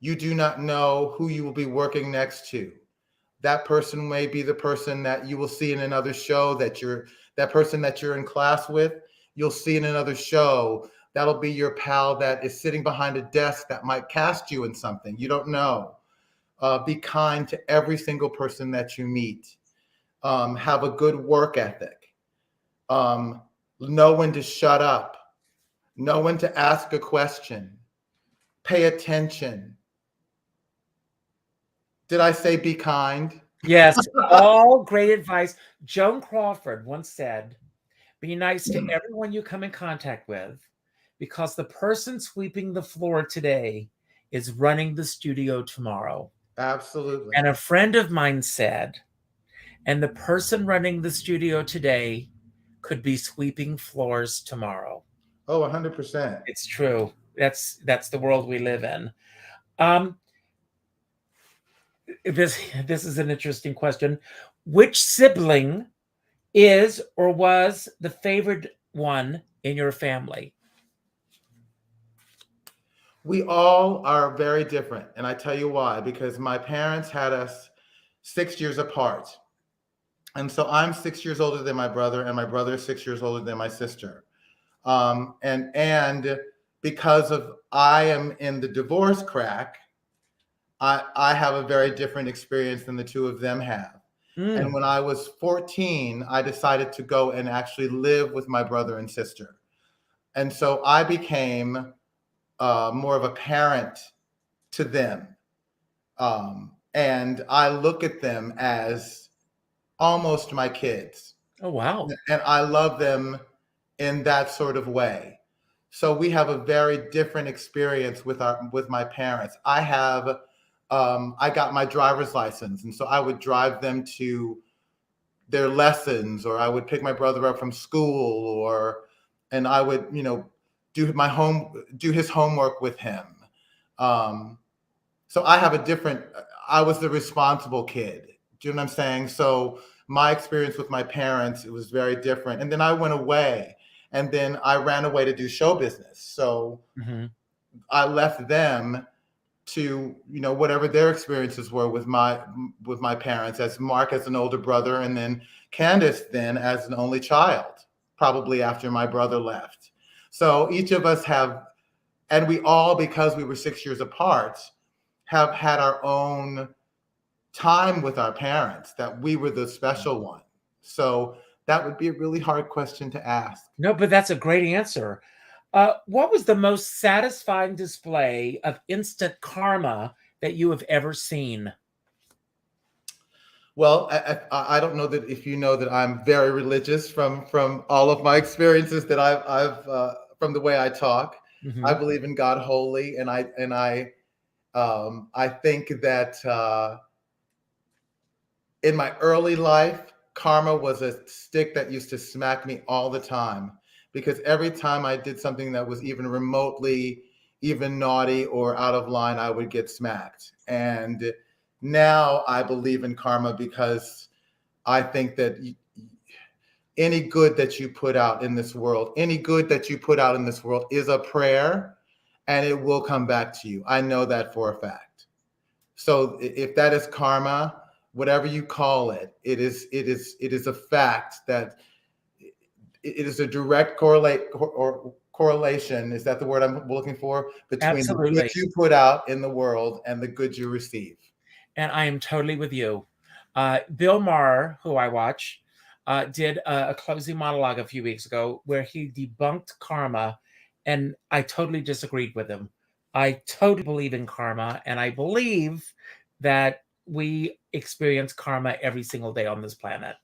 You do not know who you will be working next to. That person may be the person that you will see in another show that person that you're in class with, you'll see in another show. That'll be your pal that is sitting behind a desk that might cast you in something. You don't know. Be kind to every single person that you meet. Have a good work ethic. Know when to shut up. Know when to ask a question. Pay attention. Did I say be kind? Yes, all great advice. Joan Crawford once said, be nice to everyone you come in contact with, because the person sweeping the floor today is running the studio tomorrow. Absolutely. And a friend of mine said, and the person running the studio today could be sweeping floors tomorrow. Oh, 100%. It's true. That's the world we live in. This is an interesting question. Which sibling is or was the favorite one in your family? We all are very different. And I tell you why, because my parents had us 6 years apart. And so I'm 6 years older than my brother, and my brother is 6 years older than my sister. And because of I am in the divorce crack, I have a very different experience than the two of them have. And when I was 14, I decided to go and actually live with my brother and sister. And so I became more of a parent to them. And I look at them as almost my kids. Oh, wow. And I love them in that sort of way. So we have a very different experience with my parents. I got my driver's license, and so I would drive them to their lessons, or I would pick my brother up from school, and I would, do his homework with him. So I was the responsible kid. Do you know what I'm saying? So my experience with my parents, it was very different. And then I went away, and then I ran away to do show business. So I left them to, whatever their experiences were with my parents, as Mark as an older brother, and then Candace then as an only child, probably after my brother left. So each of us and we all, because we were 6 years apart, have had our own time with our parents, that we were the special one. So that would be a really hard question to ask. No, but that's a great answer. What was the most satisfying display of instant karma that you have ever seen? Well, I don't know that if you know that I'm very religious from all of my experiences that I've from the way I talk. Mhm. I believe in God wholly, and I think that in my early life, karma was a stick that used to smack me all the time, because every time I did something that was even remotely even naughty or out of line, I would get smacked. And now I believe in karma because I think that any good that you put out in this world, is a prayer, and it will come back to you. I know that for a fact. So if that is karma, whatever you call it, it is a fact that it is a direct correlation. Is that the word I'm looking for? Between Absolutely. the good you put out in the world and the good you receive. And I am totally with you. Bill Maher, who I watch, did a closing monologue a few weeks ago where he debunked karma, and I totally disagreed with him. I totally believe in karma, and I believe that we experience karma every single day on this planet.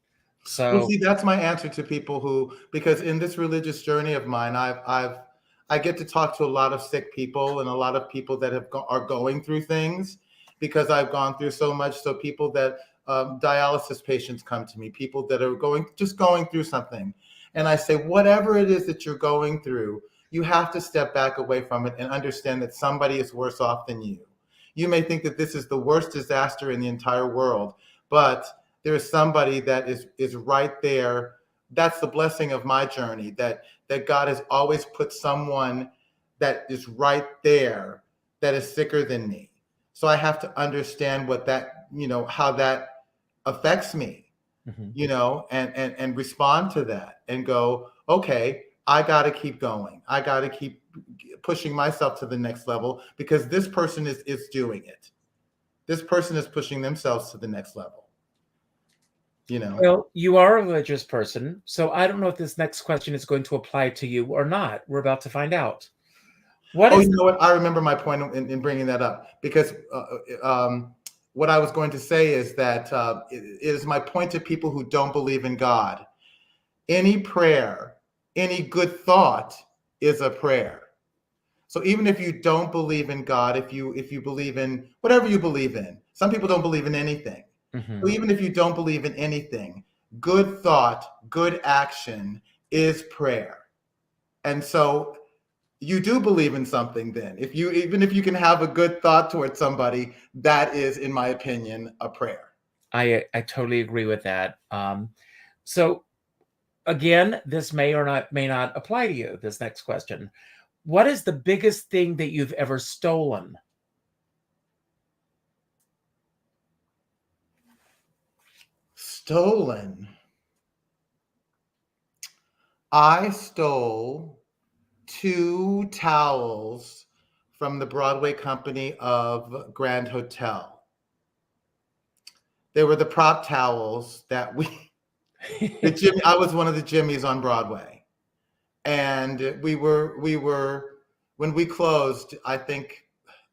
So, well, see, that's my answer to people who, because in this religious journey of mine, I get to talk to a lot of sick people and a lot of people that are going through things, because I've gone through so much. So people that dialysis patients come to me, people that are going through something, and I say, whatever it is that you're going through, you have to step back away from it and understand that somebody is worse off than you. You may think that this is the worst disaster in the entire world, but there is somebody that is right there. That's the blessing of my journey, that God has always put someone that is right there that is sicker than me. So I have to understand what that, how that affects me, and respond to that and go, okay, I got to keep going. I got to keep pushing myself to the next level, because this person is doing it. This person is pushing themselves to the next level. Well, you are a religious person, so I don't know if this next question is going to apply to you or not. We're about to find out. You know what? I remember my point in bringing that up, because what I was going to say is that it is my point to people who don't believe in God. Any prayer, any good thought is a prayer. So even if you don't believe in God, if you believe in whatever you believe in, some people don't believe in anything. Mm-hmm. So even if you don't believe in anything, good thought, good action is prayer. And so you do believe in something then. Even if you can have a good thought towards somebody, that is, in my opinion, a prayer. I totally agree with that. So again, this may not apply to you, this next question. What is the biggest thing that you've ever stolen? Stolen. I stole 2 towels from the Broadway company of Grand Hotel. They were the prop towels that I was one of the Jimmies on Broadway. And we were, when we closed, I think,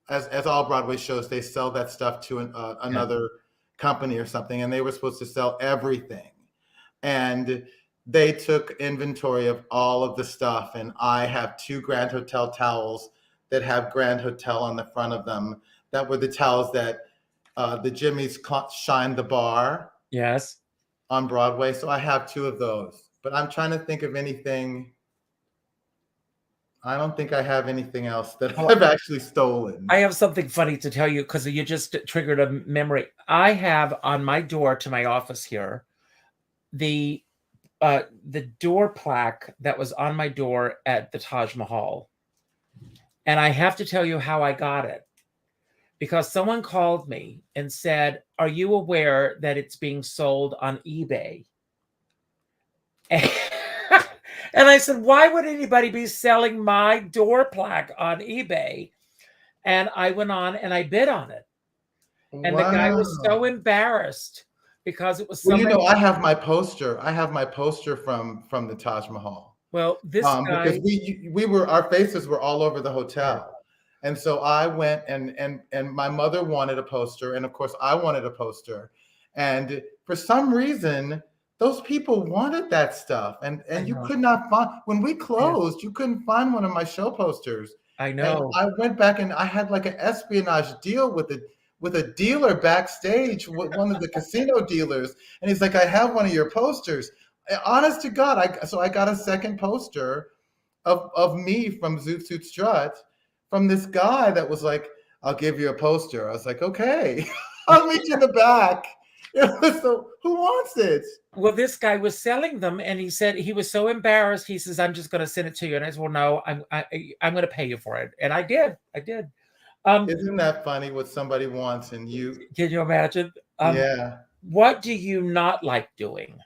as all Broadway shows, they sell that stuff to another company or something, and they were supposed to sell everything. And they took inventory of all of the stuff, and I have 2 Grand Hotel towels that have Grand Hotel on the front of them. That were the towels that the Jimmys shined the bar. Yes. On Broadway. So I have 2 of those. But I'm trying to think of anything. I don't think I have anything else that I've actually stolen. I have something funny to tell you, because you just triggered a memory. I have on my door to my office here the door plaque that was on my door at the Taj Mahal. And I have to tell you how I got it. Because someone called me and said, "Are you aware that it's being sold on eBay?" And I said, "Why would anybody be selling my door plaque on eBay?" And I went on and I bid on it. And the guy was so embarrassed because it was somebody. Well, I have my poster. I have my poster from the Taj Mahal. Well, this guy, because we were, our faces were all over the sure, hotel. And so I went, and my mother wanted a poster, and of course I wanted a poster. And for some reason, those people wanted that stuff. And I you know. could not find, when we closed, you couldn't find one of my show posters. I And know. I went back and I had like an espionage deal with a dealer backstage, one of the casino dealers. And he's like, I have one of your posters. Honest to God, so I got a second poster of me from Zoot Strut from this guy that was like, I'll give you a poster. I was like, okay, I'll meet you in the back. So who wants it? Well, this guy was selling them, and he said he was so embarrassed. He says, "I'm just going to send it to you." And I said, "Well, no, I'm going to pay you for it." And I did. Isn't that funny what somebody wants and you? Can you imagine? Yeah. What do you not like doing?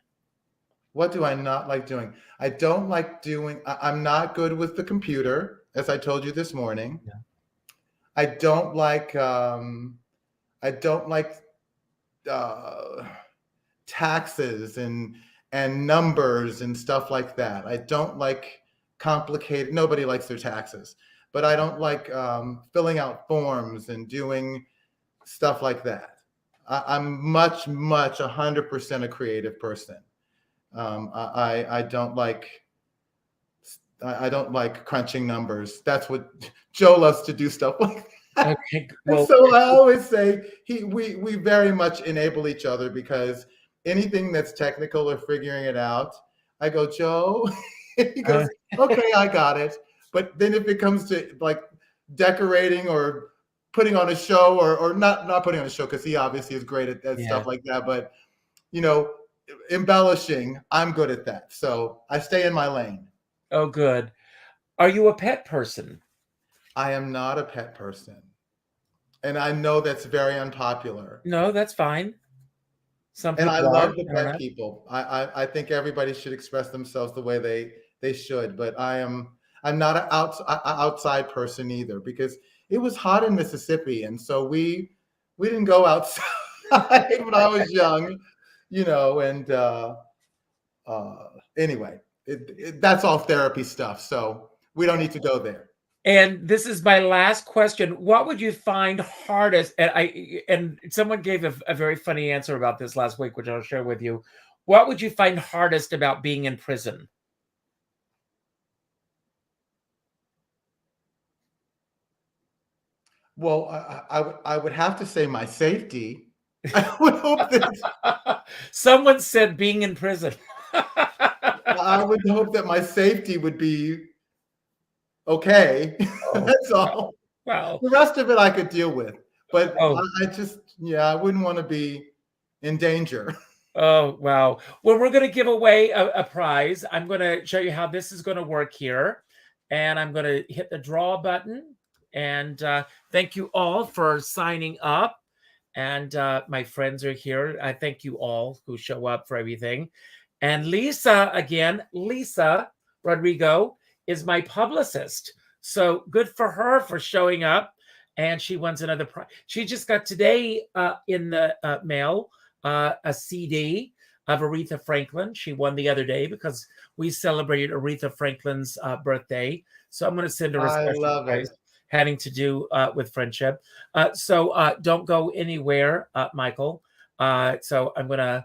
What do I not like doing? I don't like doing. I'm not good with the computer, as I told you this morning. Yeah. I don't like. Taxes and numbers and stuff like that. I don't like complicated. Nobody likes their taxes, but I don't like filling out forms and doing stuff like that. I'm much 100% a creative person. I don't like. I don't like crunching numbers. That's what Joe loves to do, stuff like that. Okay, well, so I always say we very much enable each other, because anything that's technical or figuring it out, I go, Joe, he goes, okay, I got it. But then if it comes to like decorating or putting on a show, or not putting on a show, because he obviously is great at stuff like that, but embellishing, I'm good at that. So I stay in my lane. Oh, good. Are you a pet person? I am not a pet person. And I know that's very unpopular. No, that's fine. And I love the pet people. I think everybody should express themselves the way they should. But I'm not an outside person either, because it was hot in Mississippi. And so we didn't go outside when I was young, and anyway, that's all therapy stuff. So we don't need to go there. And this is my last question. What would you find hardest? And someone gave a very funny answer about this last week, which I'll share with you. What would you find hardest about being in prison? Well, I would have to say my safety. I would hope that someone said being in prison. I would hope that my safety would be okay. That's all. Wow. The rest of it I could deal with, but I wouldn't want to be in danger. Oh, wow. Well, we're going to give away a prize. I'm going to show you how this is going to work here, and I'm going to hit the draw button. And thank you all for signing up. And my friends are here. I thank you all who show up for everything. And Lisa Rodrigo is my publicist. So good for her for showing up. And she wants another prize. She just got today in the mail a CD of Aretha Franklin. She won the other day because we celebrated Aretha Franklin's birthday. So I'm going to send her a special prize having to do with friendship. So don't go anywhere, Michael. So I'm going to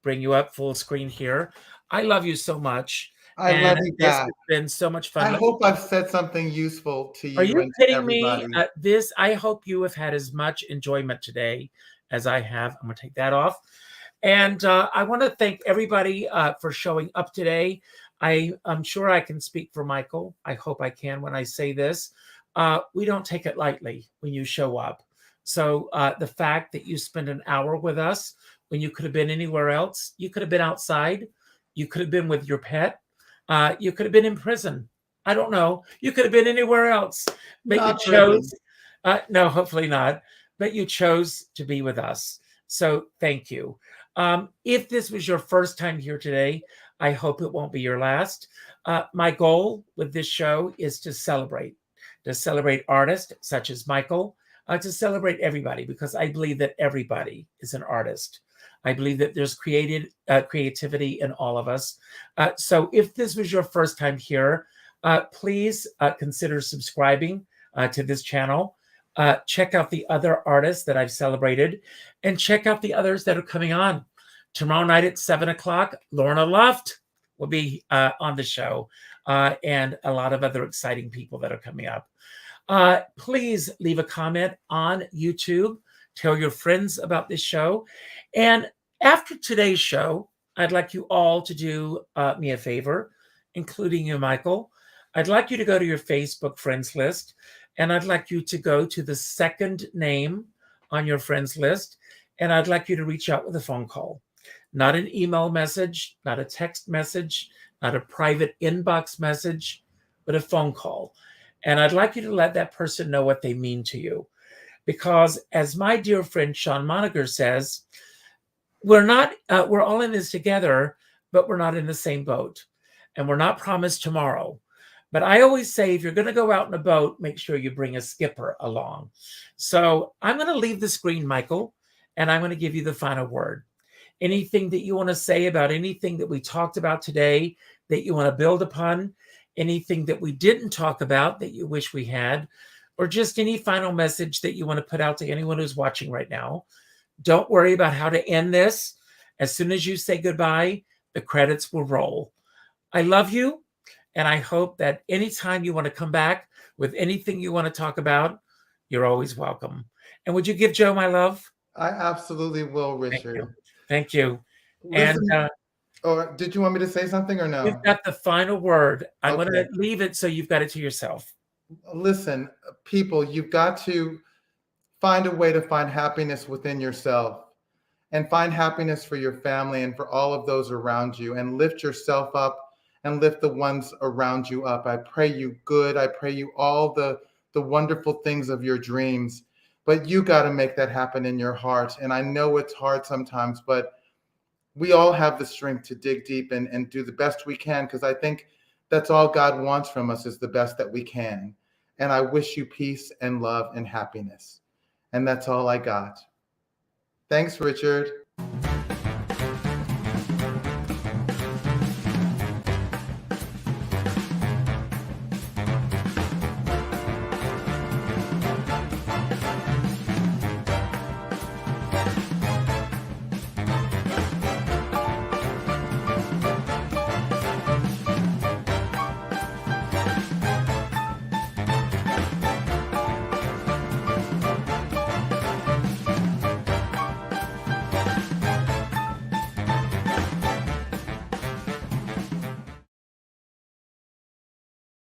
bring you up full screen here. I love you so much. I love you this back. has been so much fun. I hope I've said something useful to you. Are you and kidding everybody. me? I hope you have had as much enjoyment today as I have. I'm going to take that off. And I want to thank everybody for showing up today. I'm sure I can speak for Michael. I hope I can when I say this. We don't take it lightly when you show up. So the fact that you spend an hour with us when you could have been anywhere else, you could have been outside, you could have been with your pet, you could have been in prison. I don't know. You could have been anywhere else, but not you chose. No, hopefully not. But you chose to be with us. So thank you. If this was your first time here today, I hope it won't be your last. My goal with this show is to celebrate artists such as Michael, to celebrate everybody, because I believe that everybody is an artist. I believe that there's creativity in all of us. So if this was your first time here, please consider subscribing to this channel. Check out the other artists that I've celebrated, and check out the others that are coming on. Tomorrow night at 7 o'clock, Lorna Luft will be on the show, and a lot of other exciting people that are coming up. Please leave a comment on YouTube. Tell your friends about this show. And after today's show, I'd like you all to do me a favor, including you, Michael. I'd like you to go to your Facebook friends list, and I'd like you to go to the second name on your friends list, and I'd like you to reach out with a phone call. Not an email message, not a text message, not a private inbox message, but a phone call. And I'd like you to let that person know what they mean to you. Because as my dear friend Sean Moniger says, we're all in this together, but we're not in the same boat. And we're not promised tomorrow. But I always say, if you're going to go out in a boat, make sure you bring a skipper along. So I'm going to leave the screen, Michael, and I'm going to give you the final word. Anything that you want to say about anything that we talked about today that you want to build upon, anything that we didn't talk about that you wish we had, or just any final message that you want to put out to anyone who's watching right now. Don't worry about how to end this. As soon as you say goodbye, the credits will roll. I love you, and I hope that anytime you want to come back with anything you want to talk about, you're always welcome. And would you give Joe my love? I absolutely will, Richard. Thank you. Listen, And or did you want me to say something or no? you've got the final word. I'm Okay. going to leave it so you've got it to yourself. Listen, people, you've got to find a way to find happiness within yourself, and find happiness for your family and for all of those around you, and lift yourself up and lift the ones around you up. I pray you good. I pray you all the wonderful things of your dreams. But you got to make that happen in your heart. And I know it's hard sometimes, but we all have the strength to dig deep and do the best we can, because I think that's all God wants from us, is the best that we can. And I wish you peace and love and happiness. And that's all I got. Thanks, Richard.